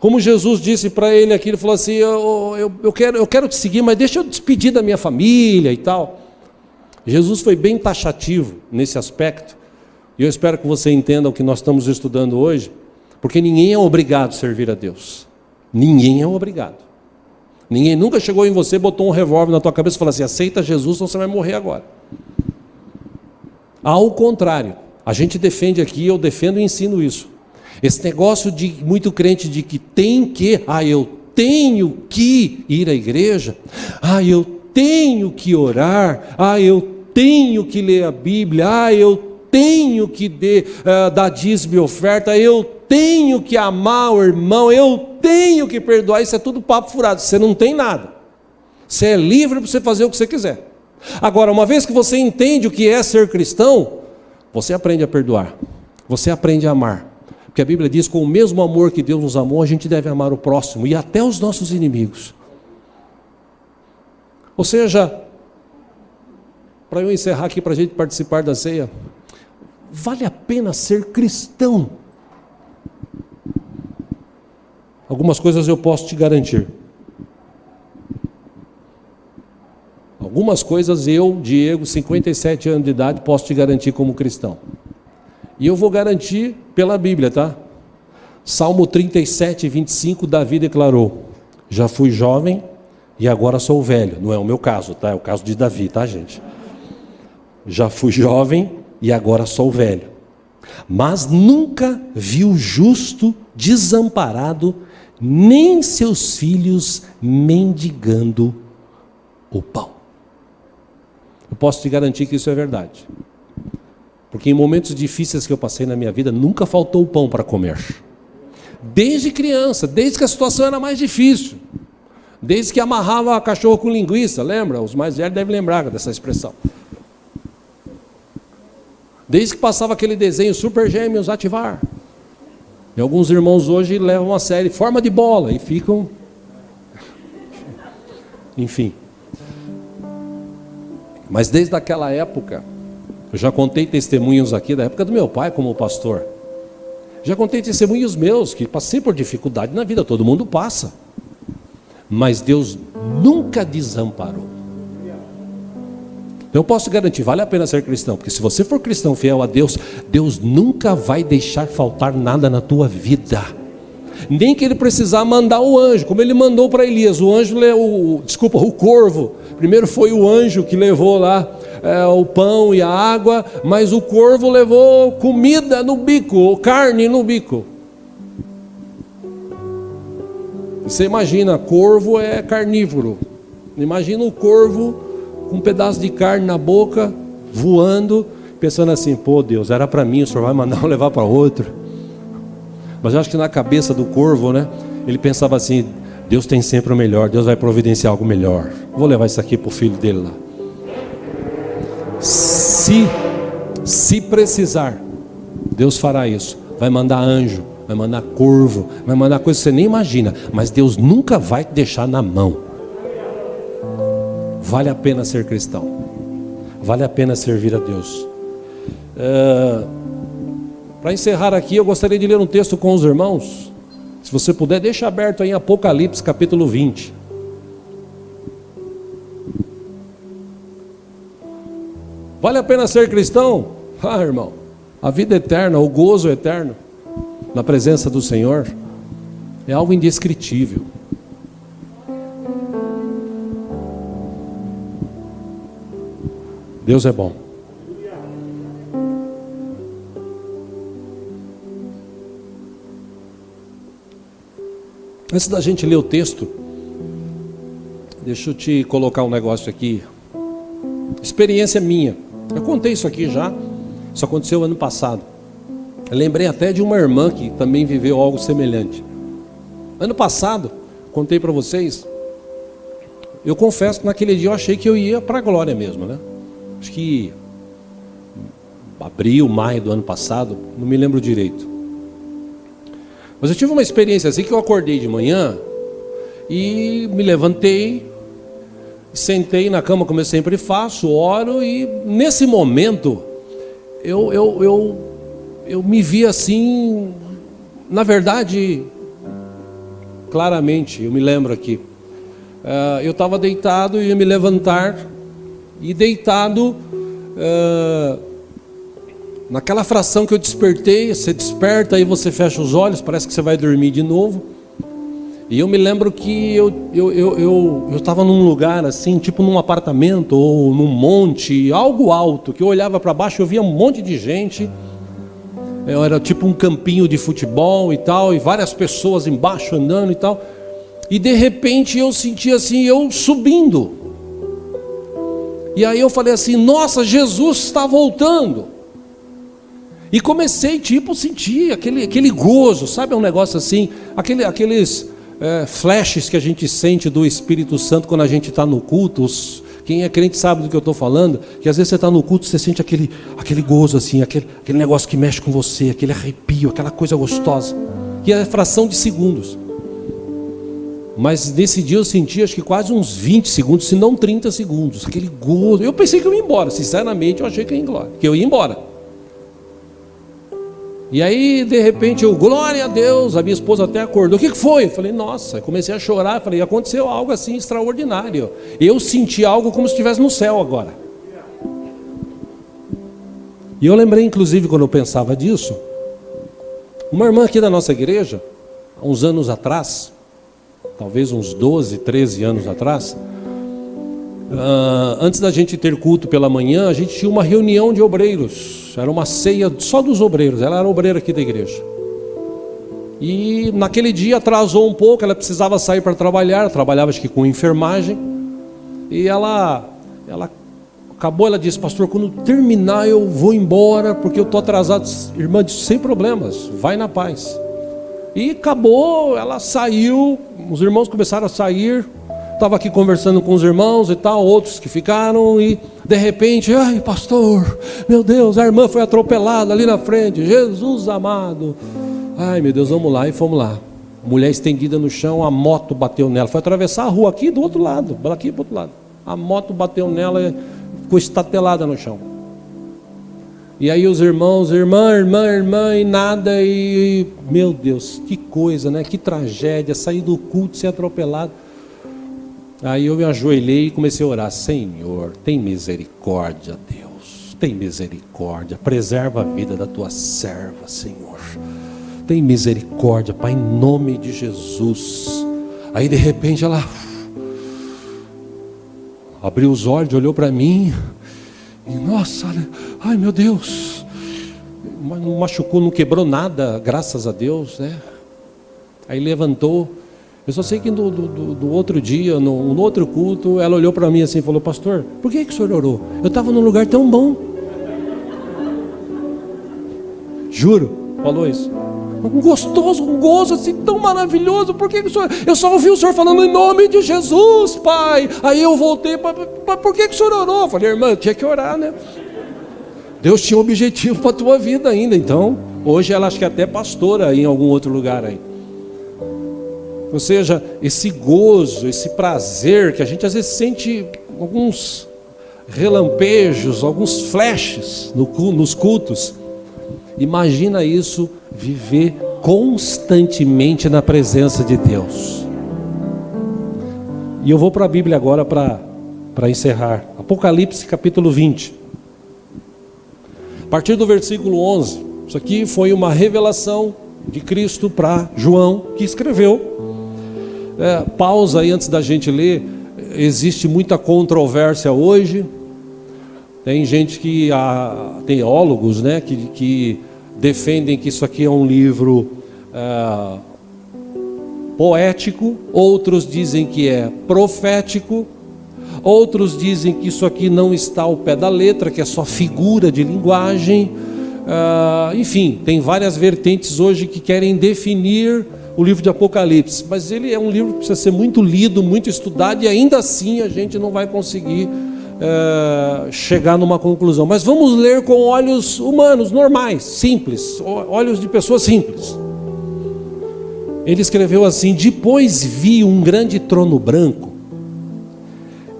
Como Jesus disse para ele aqui, ele falou assim: eu quero te seguir, mas deixa eu despedir da minha família e tal. Jesus foi bem taxativo nesse aspecto, e eu espero que você entenda o que nós estamos estudando hoje, porque ninguém é obrigado a servir a Deus. Ninguém é obrigado. Ninguém nunca chegou em você, botou um revólver na tua cabeça e falou assim: aceita Jesus, senão você vai morrer agora. Ao contrário, a gente defende aqui, eu defendo e ensino isso. Esse negócio de muito crente de que tem que, eu tenho que ir à igreja, eu tenho que orar, eu tenho que ler a Bíblia, eu tenho que dar dízimo e oferta, eu tenho que amar o irmão, eu tenho que perdoar. Isso é tudo papo furado, você não tem nada. Você é livre para você fazer o que você quiser. Agora, uma vez que você entende o que é ser cristão, você aprende a perdoar, você aprende a amar. Porque a Bíblia diz: com o mesmo amor que Deus nos amou, a gente deve amar o próximo e até os nossos inimigos. Ou seja, para eu encerrar aqui, para a gente participar da ceia, vale a pena ser cristão. Algumas coisas eu posso te garantir. Algumas coisas eu, Diego, 57 anos de idade, posso te garantir como cristão. E eu vou garantir pela Bíblia, tá? Salmo 37, 25, Davi declarou: já fui jovem e agora sou velho. Não é o meu caso, tá? É o caso de Davi, tá, gente? Já fui jovem e agora sou velho. Mas nunca vi o justo desamparado, nem seus filhos mendigando o pão. Eu posso te garantir que isso é verdade. Porque em momentos difíceis que eu passei na minha vida, nunca faltou o pão para comer. Desde criança, desde que a situação era mais difícil. Desde que amarrava cachorro com linguiça, lembra? Os mais velhos devem lembrar dessa expressão. Desde que passava aquele desenho Super Gêmeos Ativar. E alguns irmãos hoje levam a série Forma de Bola e ficam... Enfim. Mas desde aquela época, eu já contei testemunhos aqui da época do meu pai como pastor. Já contei testemunhos meus, que passei por dificuldade na vida, todo mundo passa. Mas Deus nunca desamparou. Eu posso garantir, vale a pena ser cristão, porque se você for cristão fiel a Deus, Deus nunca vai deixar faltar nada na tua vida. Nem que ele precisar mandar o anjo, como ele mandou para Elias. O anjo, o corvo. Primeiro foi o anjo que levou lá o pão e a água, mas o corvo levou comida no bico, carne no bico. Você imagina, corvo é carnívoro. Imagina o corvo com um pedaço de carne na boca, voando, pensando assim: pô, Deus, era para mim, o Senhor vai mandar eu levar para outro. Mas eu acho que na cabeça do corvo, né, ele pensava assim: Deus tem sempre o melhor, Deus vai providenciar algo melhor. Vou levar isso aqui para o filho dele lá. Se precisar, Deus fará isso. Vai mandar anjo, vai mandar corvo, vai mandar coisa que você nem imagina. Mas Deus nunca vai te deixar na mão. Vale a pena ser cristão. Vale a pena servir a Deus. Para encerrar aqui, eu gostaria de ler um texto com os irmãos. Se você puder, deixa aberto aí em Apocalipse capítulo 20. Vale a pena ser cristão? Irmão, a vida eterna, o gozo eterno na presença do Senhor é algo indescritível. Deus é bom. Antes da gente ler o texto, deixa eu te colocar um negócio aqui. Experiência minha. Eu contei isso aqui já. Isso aconteceu ano passado. Eu lembrei até de uma irmã que também viveu algo semelhante. Ano passado, contei para vocês. Eu confesso que naquele dia eu achei que eu ia para a glória mesmo, né? Acho que abril, maio do ano passado, não me lembro direito. Mas eu tive uma experiência assim que eu acordei de manhã e me levantei, sentei na cama como eu sempre faço, oro, e nesse momento eu me vi assim, na verdade, claramente, eu me lembro aqui, eu estava deitado e ia me levantar, e deitado, naquela fração que eu despertei, você desperta, aí você fecha os olhos, parece que você vai dormir de novo. E eu me lembro que eu estava num lugar assim, tipo num apartamento ou num monte, algo alto, que eu olhava para baixo e eu via um monte de gente. Era tipo um campinho de futebol e tal, e várias pessoas embaixo andando e tal. E de repente eu senti assim, eu subindo. E aí eu falei assim, nossa, Jesus está voltando. E comecei tipo a sentir aquele gozo, sabe, um negócio assim, aqueles flashes que a gente sente do Espírito Santo quando a gente está no culto. Quem é crente sabe do que eu estou falando, que às vezes você está no culto, você sente aquele gozo assim, aquele negócio que mexe com você, aquele arrepio, aquela coisa gostosa, que é fração de segundos. Mas nesse dia eu senti acho que quase uns 20 segundos, se não 30 segundos, aquele gozo. Eu pensei que eu ia embora, sinceramente eu achei que eu ia embora. E aí, de repente, glória a Deus, a minha esposa até acordou. O que foi? Eu falei, nossa, comecei a chorar, falei, aconteceu algo assim extraordinário. Eu senti algo como se estivesse no céu agora. E eu lembrei, inclusive, quando eu pensava disso, uma irmã aqui da nossa igreja, há uns anos atrás, talvez uns 12, 13 anos atrás, antes da gente ter culto pela manhã, a gente tinha uma reunião de obreiros. Era uma ceia só dos obreiros. Ela era obreira aqui da igreja. E naquele dia atrasou um pouco. Ela precisava sair para trabalhar. Trabalhava acho que com enfermagem. E ela acabou, ela disse, pastor, quando terminar eu vou embora, porque eu estou atrasado. Irmã disse, sem problemas, vai na paz. E acabou, ela saiu. Os irmãos começaram a sair. Estava aqui conversando com os irmãos e tal, outros que ficaram, e de repente, ai pastor, meu Deus, a irmã foi atropelada ali na frente, Jesus amado. Ai meu Deus, vamos lá, e fomos lá. Mulher estendida no chão, a moto bateu nela, foi atravessar a rua aqui do outro lado, daqui para o outro lado. A moto bateu nela e ficou estatelada no chão. E aí os irmãos, irmã, e nada, e meu Deus, que coisa, né? Que tragédia, sair do culto, ser atropelado. Aí eu me ajoelhei e comecei a orar, Senhor, tem misericórdia, Deus, tem misericórdia, preserva a vida da tua serva, Senhor, tem misericórdia, Pai, em nome de Jesus. Aí de repente ela abriu os olhos, olhou para mim, e nossa, ai meu Deus, não machucou, não quebrou nada, graças a Deus, né? Aí levantou. Eu só sei que no outro dia, no outro culto, ela olhou para mim assim e falou, pastor, por que o senhor orou? Eu estava num lugar tão bom. Juro, falou isso. Um gostoso, um gozo assim tão maravilhoso. Por que o senhor... Eu só ouvi o senhor falando em nome de Jesus, Pai. Aí eu voltei, por que o senhor orou? Eu falei, irmã, tinha que orar, né? Deus tinha um objetivo para a tua vida ainda. Então, hoje ela acho que é até pastora em algum outro lugar aí. Ou seja, esse gozo, esse prazer que a gente às vezes sente alguns relampejos, alguns flashes nos cultos. Imagina isso, viver constantemente na presença de Deus. E eu vou para a Bíblia agora para encerrar. Apocalipse capítulo 20. A partir do versículo 11. Isso aqui foi uma revelação de Cristo para João, que escreveu. Pausa aí antes da gente ler. Existe muita controvérsia hoje. Tem gente que, teólogos, né, que defendem que isso aqui é um livro poético. Outros dizem que é profético. Outros dizem que isso aqui não está ao pé da letra, que é só figura de linguagem. Enfim, tem várias vertentes hoje que querem definir o livro de Apocalipse, mas ele é um livro que precisa ser muito lido, muito estudado, e ainda assim a gente não vai conseguir chegar numa conclusão. Mas vamos ler com olhos humanos, normais, simples, olhos de pessoas simples. ele escreveu assim: depois vi um grande trono branco,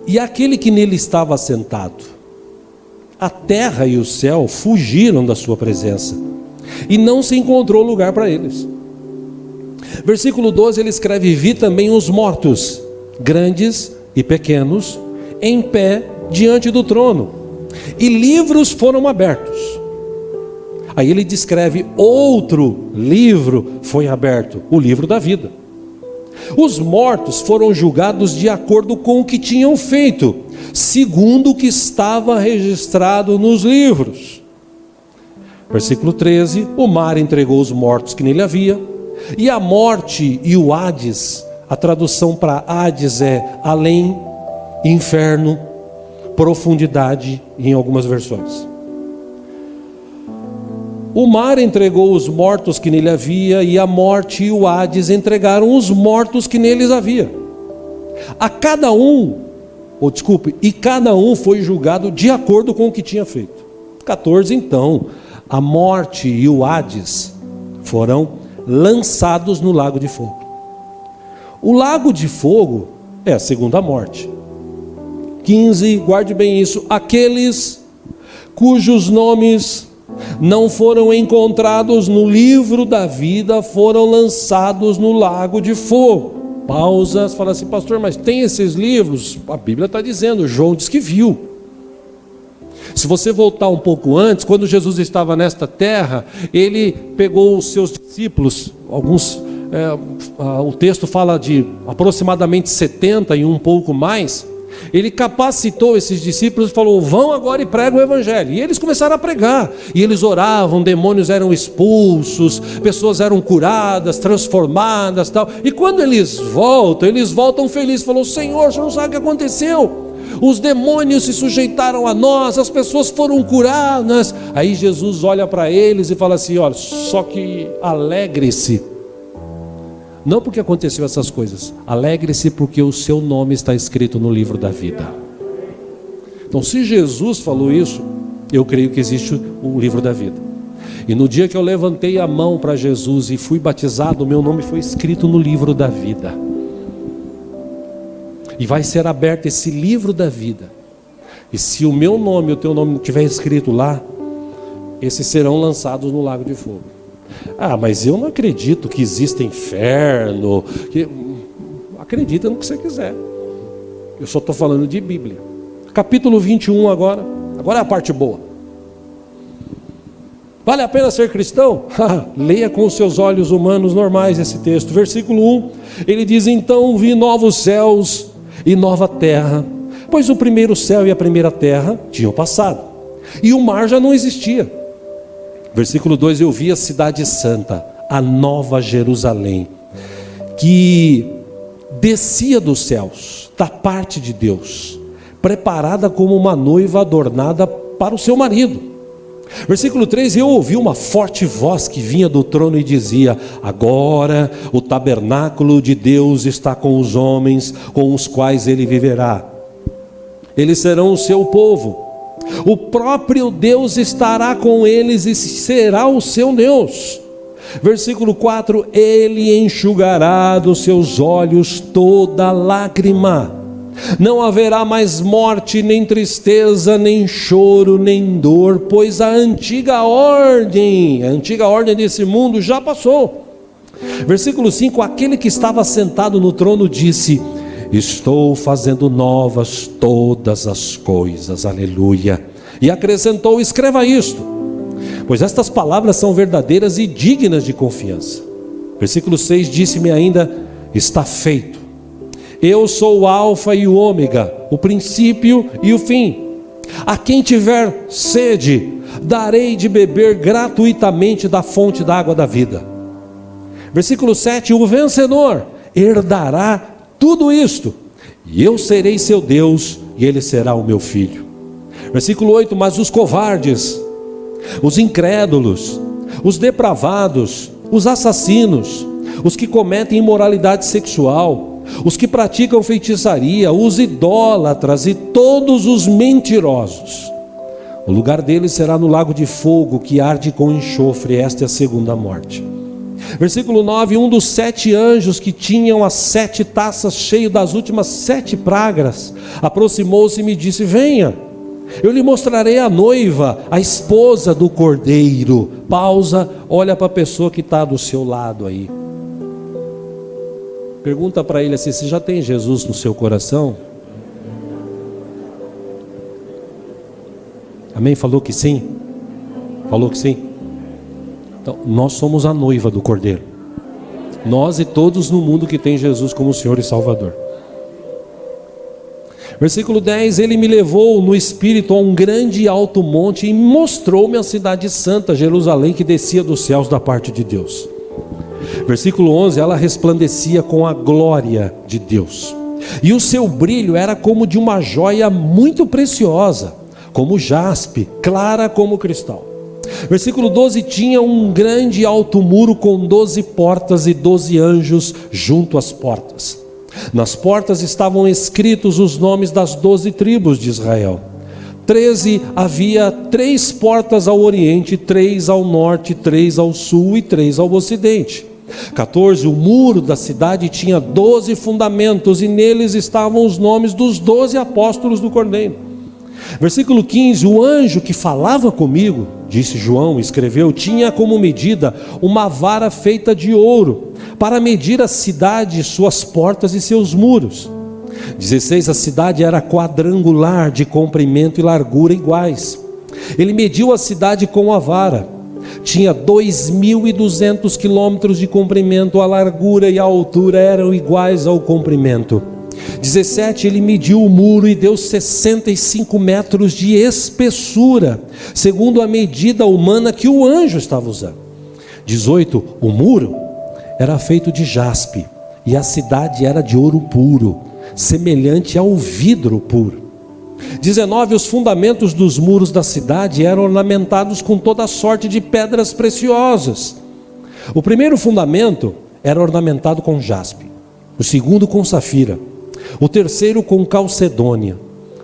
e aquele que nele estava assentado. A terra e o céu fugiram da sua presença, e não se encontrou lugar para eles. Versículo 12, ele escreve: vi também os mortos, grandes e pequenos, em pé diante do trono, e livros foram abertos. Aí ele descreve: outro livro foi aberto, o livro da vida. Os mortos foram julgados de acordo com o que tinham feito, segundo o que estava registrado nos livros. Versículo 13: o mar entregou os mortos que nele havia, e a morte e o Hades, a tradução para Hades é além, inferno, profundidade em algumas versões. O mar entregou os mortos que nele havia, e a morte e o Hades entregaram os mortos que neles havia. E cada um foi julgado de acordo com o que tinha feito. 14, então, a morte e o Hades foram lançados no lago de fogo. O lago de fogo é a segunda morte. 15, guarde bem isso: aqueles cujos nomes não foram encontrados no livro da vida foram lançados no lago de fogo. Pausa, fala assim: pastor, mas tem esses livros? A Bíblia está dizendo, João diz que viu. Se você voltar um pouco antes, quando Jesus estava nesta terra, ele pegou os seus discípulos, o texto fala de aproximadamente 70 e um pouco mais. Ele capacitou esses discípulos e falou: vão agora e pregam o evangelho. E eles começaram a pregar, e eles oravam, demônios eram expulsos, pessoas eram curadas, transformadas, tal. E quando eles voltam felizes. Falou: Senhor, o senhor não sabe o que aconteceu? Os demônios se sujeitaram a nós, as pessoas foram curadas. Aí Jesus olha para eles e fala assim: olha, só que alegre-se, não porque aconteceu essas coisas, alegre-se porque o seu nome está escrito no livro da vida. Então, se Jesus falou isso, eu creio que existe o livro da vida. E no dia que eu levantei a mão para Jesus e fui batizado, o meu nome foi escrito no livro da vida. E vai ser aberto esse livro da vida. E se o meu nome e o teu nome não estiver escrito lá, esses serão lançados no lago de fogo. Ah, mas eu não acredito que exista inferno. Acredita no que você quiser. Eu só estou falando de Bíblia. Capítulo 21 agora. Agora é a parte boa. Vale a pena ser cristão? Leia com os seus olhos humanos normais esse texto. Versículo 1, ele diz: então vi novos céus e nova terra, pois o primeiro céu e a primeira terra tinham passado, e o mar já não existia. Versículo 2, eu vi a cidade santa, a nova Jerusalém, que descia dos céus, da parte de Deus, preparada como uma noiva adornada para o seu marido. Versículo 3, eu ouvi uma forte voz que vinha do trono e dizia: agora o tabernáculo de Deus está com os homens, com os quais ele viverá. Eles serão o seu povo. O próprio Deus estará com eles e será o seu Deus. Versículo 4, ele enxugará dos seus olhos toda lágrima. Não haverá mais morte, nem tristeza, nem choro, nem dor, pois a antiga ordem desse mundo já passou. Versículo 5, aquele que estava sentado no trono disse: estou fazendo novas todas as coisas, aleluia. E acrescentou: escreva isto, pois estas palavras são verdadeiras e dignas de confiança. Versículo 6, disse-me ainda: está feito. Eu sou o alfa e o ômega, o princípio e o fim. A quem tiver sede, darei de beber gratuitamente da fonte da água da vida. Versículo 7, o vencedor herdará tudo isto, e eu serei seu Deus, e ele será o meu filho. Versículo 8, mas os covardes, os incrédulos, os depravados, os assassinos, os que cometem imoralidade sexual, os que praticam feitiçaria, os idólatras e todos os mentirosos, o lugar deles será no lago de fogo que arde com enxofre. Esta é a segunda morte. Versículo 9: um dos 7 anjos que tinham as 7 taças cheias das últimas 7 pragas, aproximou-se e me disse: venha, eu lhe mostrarei a noiva, a esposa do Cordeiro. Pausa, olha para a pessoa que está do seu lado aí. Pergunta para ele assim: você já tem Jesus no seu coração? Amém? Falou que sim? Falou que sim? Então, nós somos a noiva do Cordeiro. Nós e todos no mundo que tem Jesus como Senhor e Salvador. Versículo 10: ele me levou no Espírito a um grande e alto monte e mostrou-me a cidade santa, Jerusalém, que descia dos céus da parte de Deus. Versículo 11: ela resplandecia com a glória de Deus, e o seu brilho era como de uma joia muito preciosa, como jaspe, clara como cristal. Versículo 12: tinha um grande e alto muro com 12 portas e 12 anjos junto às portas. Nas portas estavam escritos os nomes das 12 tribos de Israel. 13 havia 3 portas ao oriente, 3 ao norte, 3 ao sul e 3 ao ocidente. 14, o muro da cidade tinha 12 fundamentos, e neles estavam os nomes dos 12 apóstolos do Cordeiro. Versículo 15: o anjo que falava comigo, disse João, escreveu, tinha como medida uma vara feita de ouro, para medir a cidade, suas portas e seus muros. 16, a cidade era quadrangular, de comprimento e largura iguais. Ele mediu a cidade com a vara, tinha 2.200 quilômetros de comprimento, a largura e a altura eram iguais ao comprimento. 17, ele mediu o muro e deu 65 metros de espessura, segundo a medida humana que o anjo estava usando. 18, o muro era feito de jaspe, e a cidade era de ouro puro, semelhante ao vidro puro. 19, os fundamentos dos muros da cidade eram ornamentados com toda sorte de pedras preciosas. O primeiro fundamento era ornamentado com jaspe, o segundo com safira, o terceiro com calcedônia,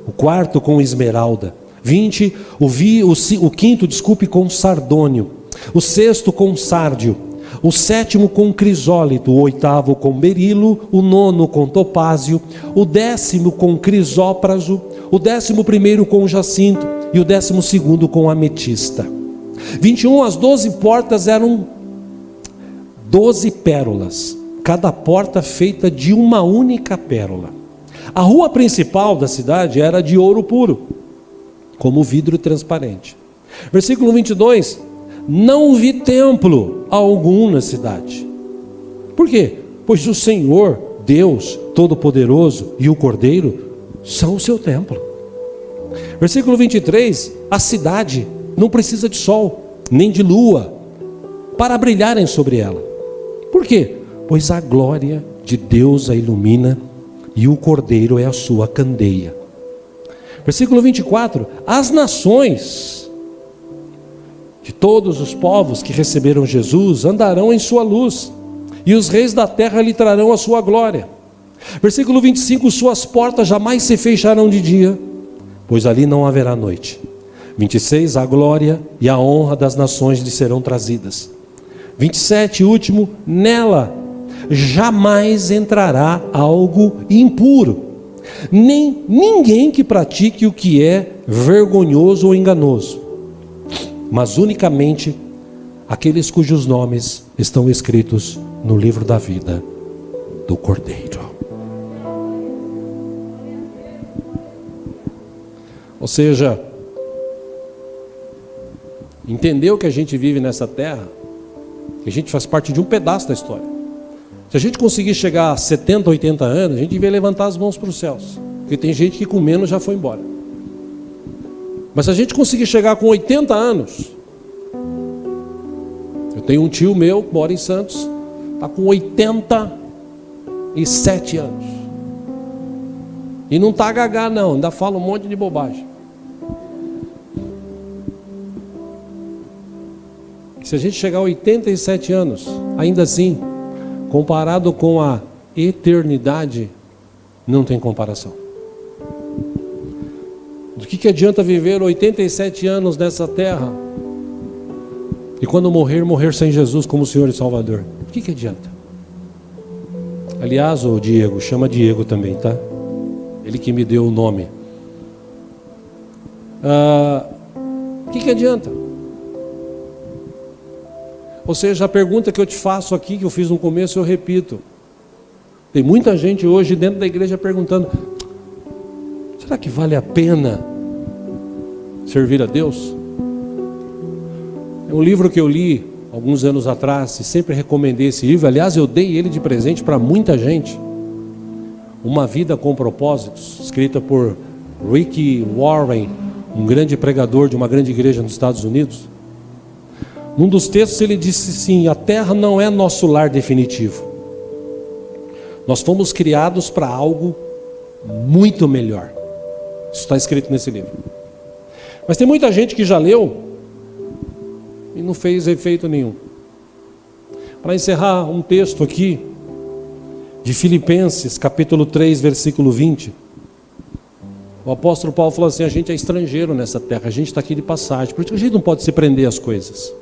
o quarto com esmeralda. 20, o quinto, com sardônio, o sexto com sárdio, o sétimo com crisólito, o oitavo com berilo, o nono com topázio, o 10º com crisópraso, o 11º com jacinto e o 12º com ametista. 21, as 12 portas eram 12 pérolas, cada porta feita de uma única pérola. A rua principal da cidade era de ouro puro, como vidro transparente. Versículo 22, não vi templo algum na cidade. Por quê? Pois o Senhor, Deus Todo-Poderoso e o Cordeiro são o seu templo. Versículo 23, a cidade não precisa de sol, nem de lua, para brilharem sobre ela. Por quê? Pois a glória de Deus a ilumina, e o Cordeiro é a sua candeia. Versículo 24, as nações de todos os povos que receberam Jesus andarão em sua luz, e os reis da terra lhe trarão a sua glória. Versículo 25, suas portas jamais se fecharão de dia, pois ali não haverá noite. 26, a glória e a honra das nações lhe serão trazidas. 27, último, nela jamais entrará algo impuro, nem ninguém que pratique o que é vergonhoso ou enganoso, mas unicamente aqueles cujos nomes estão escritos no livro da vida do Cordeiro. Ou seja, entendeu que a gente vive nessa terra, que a gente faz parte de um pedaço da história. Se a gente conseguir chegar a 70, 80 anos, a gente devia levantar as mãos para os céus, porque tem gente que com menos já foi embora. Mas se a gente conseguir chegar com 80 anos, eu tenho um tio meu que mora em Santos, está com 87 anos, e não está gagá não, ainda fala um monte de bobagem. Se a gente chegar a 87 anos, ainda assim, comparado com a eternidade, não tem comparação. Do que adianta viver 87 anos nessa terra e quando morrer, morrer sem Jesus como Senhor e Salvador? O que adianta? Aliás, o Diego, chama Diego também, tá? Ele que me deu o nome. O que adianta? Ou seja, a pergunta que eu te faço aqui, que eu fiz no começo, eu repito. Tem muita gente hoje dentro da igreja perguntando: será que vale a pena servir a Deus? É um livro que eu li alguns anos atrás e sempre recomendei esse livro. Aliás, eu dei ele de presente para muita gente. Uma Vida com Propósitos, escrita por Rick Warren, um grande pregador de uma grande igreja nos Estados Unidos. Num dos textos ele disse assim: a terra não é nosso lar definitivo. Nós fomos criados para algo muito melhor. Isso está escrito nesse livro. Mas tem muita gente que já leu e não fez efeito nenhum. Para encerrar, um texto aqui de Filipenses, capítulo 3, versículo 20. O apóstolo Paulo falou assim: a gente é estrangeiro nessa terra, a gente está aqui de passagem, por isso a gente não pode se prender às coisas.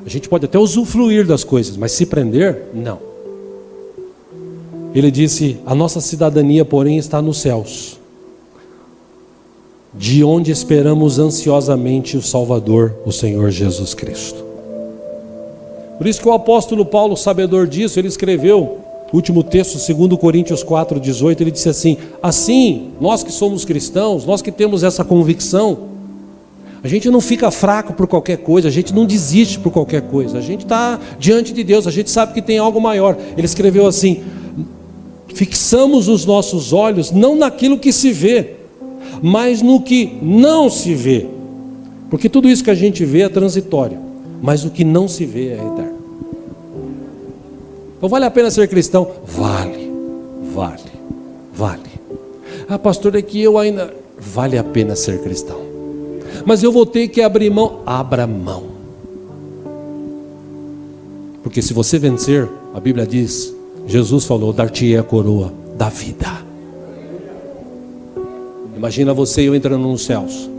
A gente pode até usufruir das coisas, mas se prender, não. Ele disse: a nossa cidadania, porém, está nos céus, de onde esperamos ansiosamente o Salvador, o Senhor Jesus Cristo. Por isso que o apóstolo Paulo, sabedor disso, ele escreveu o último texto, 2 Coríntios 4:18, ele disse assim: assim, nós que somos cristãos, nós que temos essa convicção, a gente não fica fraco por qualquer coisa, a gente não desiste por qualquer coisa, a gente está diante de Deus, a gente sabe que tem algo maior. Ele escreveu assim: fixamos os nossos olhos não naquilo que se vê, mas no que não se vê, porque tudo isso que a gente vê é transitório, mas o que não se vê é eterno. Então vale a pena ser cristão? Vale. Ah, pastor, é que eu ainda... Vale a pena ser cristão. Mas eu vou ter que abrir mão. Abra mão. Porque se você vencer, a Bíblia diz, Jesus falou: dar-te-ei a coroa da vida. Imagina você e eu entrando nos céus.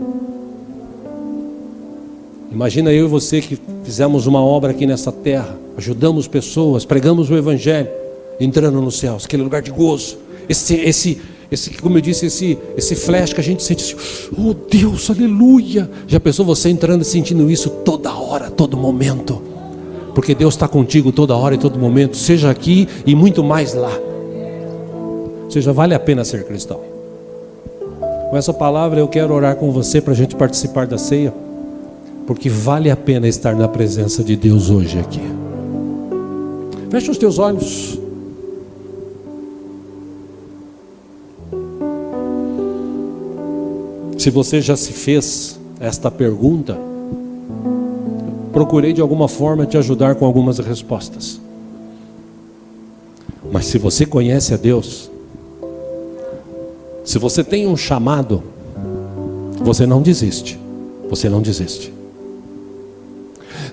Imagina eu e você que fizemos uma obra aqui nessa terra, ajudamos pessoas, pregamos o Evangelho, entrando nos céus, aquele lugar de gozo. Esse, como eu disse, esse flash que a gente sente assim: oh Deus, aleluia. Já pensou você entrando e sentindo isso toda hora, todo momento? Porque Deus está contigo toda hora e todo momento, seja aqui e muito mais lá. Ou seja, vale a pena ser cristão. Com essa palavra eu quero orar com você para a gente participar da ceia, porque vale a pena estar na presença de Deus hoje aqui. Fecha os teus olhos. Se você já se fez esta pergunta, procurei de alguma forma te ajudar com algumas respostas. Mas se você conhece a Deus, se você tem um chamado, você não desiste. Você não desiste.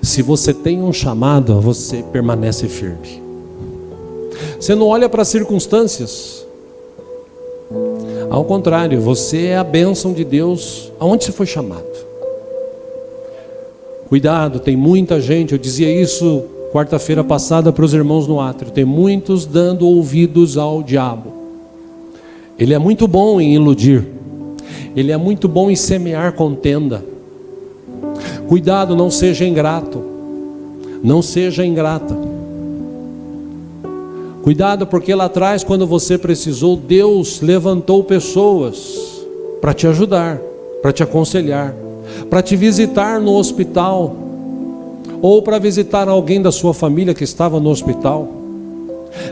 Se você tem um chamado, você permanece firme. Você não olha para as circunstâncias. Ao contrário, você é a bênção de Deus aonde você foi chamado. Cuidado, tem muita gente, eu dizia isso quarta-feira passada para os irmãos no átrio, tem muitos dando ouvidos ao diabo. Ele é muito bom em iludir, ele é muito bom em semear contenda. Cuidado, não seja ingrato, não seja ingrata. Cuidado, porque lá atrás, quando você precisou, Deus levantou pessoas para te ajudar, para te aconselhar, para te visitar no hospital, ou para visitar alguém da sua família que estava no hospital.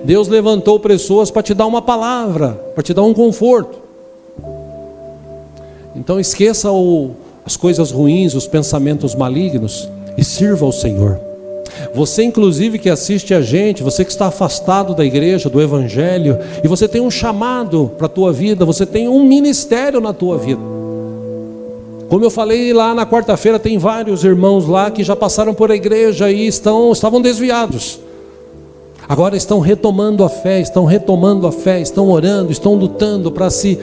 Deus levantou pessoas para te dar uma palavra, para te dar um conforto. Então esqueça as coisas ruins, os pensamentos malignos e sirva ao Senhor. Você inclusive que assiste a gente, você que está afastado da igreja, do Evangelho, e você tem um chamado para a tua vida, você tem um ministério na tua vida. Como eu falei lá na quarta-feira, tem vários irmãos lá que já passaram por a igreja e estavam desviados. Agora estão retomando a fé, estão orando, estão lutando para se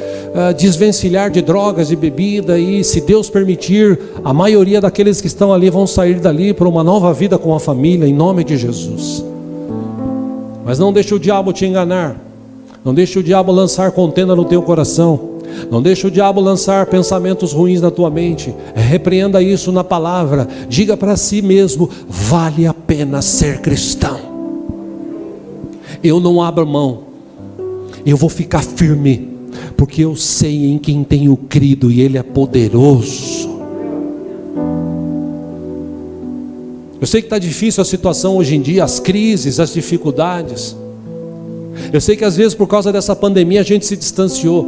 desvencilhar de drogas e bebida, e se Deus permitir, a maioria daqueles que estão ali vão sair dali para uma nova vida com a família, em nome de Jesus. Mas não deixe o diabo te enganar, não deixe o diabo lançar contenda no teu coração, não deixe o diabo lançar pensamentos ruins na tua mente. Repreenda isso na palavra, diga para si mesmo: vale a pena ser cristão. Eu não abro mão, eu vou ficar firme, porque eu sei em quem tenho crido e Ele é poderoso. Eu sei que está difícil a situação hoje em dia, as crises, as dificuldades. Eu sei que às vezes por causa dessa pandemia a gente se distanciou,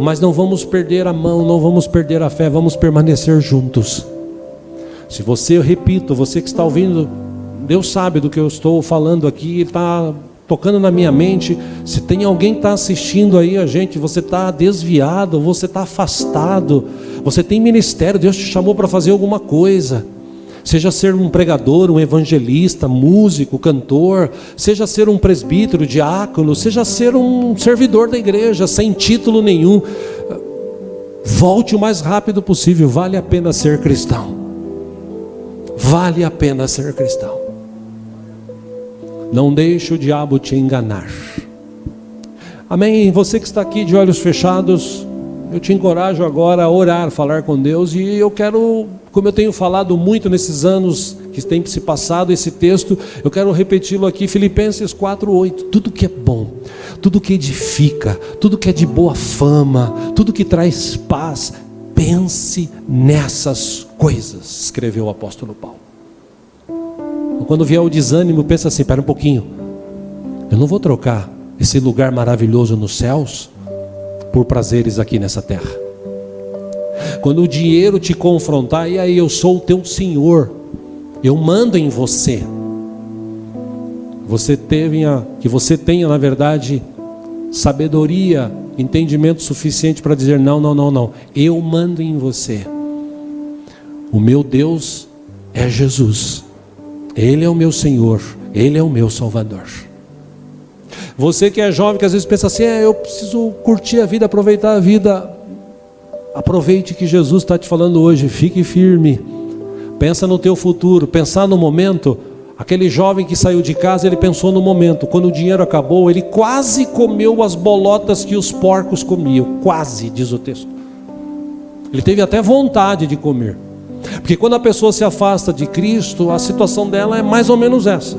mas não vamos perder a mão, não vamos perder a fé, vamos permanecer juntos. Se você, eu repito, você que está ouvindo, Deus sabe do que eu estou falando aqui, está tocando na minha mente. Se tem alguém que está assistindo aí a gente, você está desviado, você está afastado, você tem ministério, Deus te chamou para fazer alguma coisa, seja ser um pregador, um evangelista, músico, cantor, seja ser um presbítero, diácono, seja ser um servidor da igreja, sem título nenhum, volte o mais rápido possível. Vale a pena ser cristão, vale a pena ser cristão. Não deixe o diabo te enganar. Amém? Você que está aqui de olhos fechados, eu te encorajo agora a orar, falar com Deus. E eu quero, como eu tenho falado muito nesses anos que tem se passado esse texto, eu quero repeti-lo aqui, Filipenses 4:8. Tudo que é bom, tudo que edifica, tudo que é de boa fama, tudo que traz paz, pense nessas coisas, escreveu o apóstolo Paulo. Quando vier o desânimo, pensa assim: espera um pouquinho, eu não vou trocar esse lugar maravilhoso nos céus por prazeres aqui nessa terra. Quando o dinheiro te confrontar, e aí, eu sou o teu Senhor, eu mando em você. Que você tenha na verdade sabedoria, entendimento suficiente para dizer: não, eu mando em você. O meu Deus é Jesus, Ele é o meu Senhor, Ele é o meu Salvador. Você que é jovem, que às vezes pensa assim: eu preciso curtir a vida, aproveitar a vida. Aproveite que Jesus está te falando hoje, fique firme. Pensa no teu futuro, pensar no momento. Aquele jovem que saiu de casa, ele pensou no momento. Quando o dinheiro acabou, ele quase comeu as bolotas que os porcos comiam. Quase, diz o texto. Ele teve até vontade de comer. Porque quando a pessoa se afasta de Cristo, a situação dela é mais ou menos essa.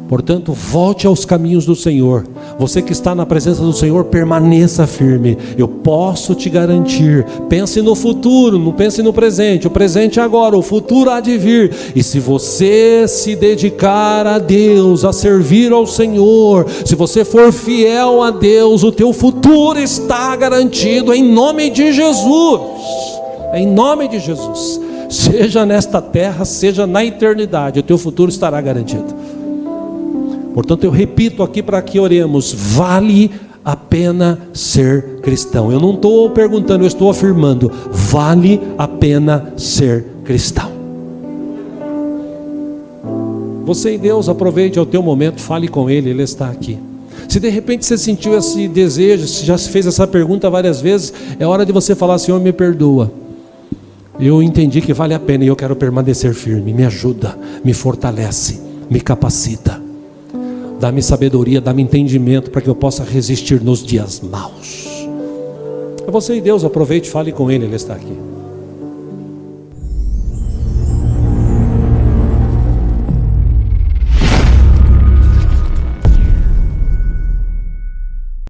Portanto, volte aos caminhos do Senhor. Você que está na presença do Senhor, permaneça firme. Eu posso te garantir. Pense no futuro, não pense no presente. O presente é agora, o futuro há de vir. E se você se dedicar a Deus, a servir ao Senhor, se você for fiel a Deus, o teu futuro está garantido em nome de Jesus. Em nome de Jesus, seja nesta terra, seja na eternidade, o teu futuro estará garantido. Portanto, eu repito aqui para que oremos: vale a pena ser cristão. Eu não estou perguntando, eu estou afirmando: vale a pena ser cristão. Você e Deus, aproveite o teu momento, fale com Ele, Ele está aqui. Se de repente você sentiu esse desejo, se já fez essa pergunta várias vezes, é hora de você falar: Senhor, me perdoa. Eu entendi que vale a pena e eu quero permanecer firme. Me ajuda, me fortalece, me capacita. Dá-me sabedoria, dá-me entendimento para que eu possa resistir nos dias maus. É você e Deus, aproveite, fale com Ele, Ele está aqui.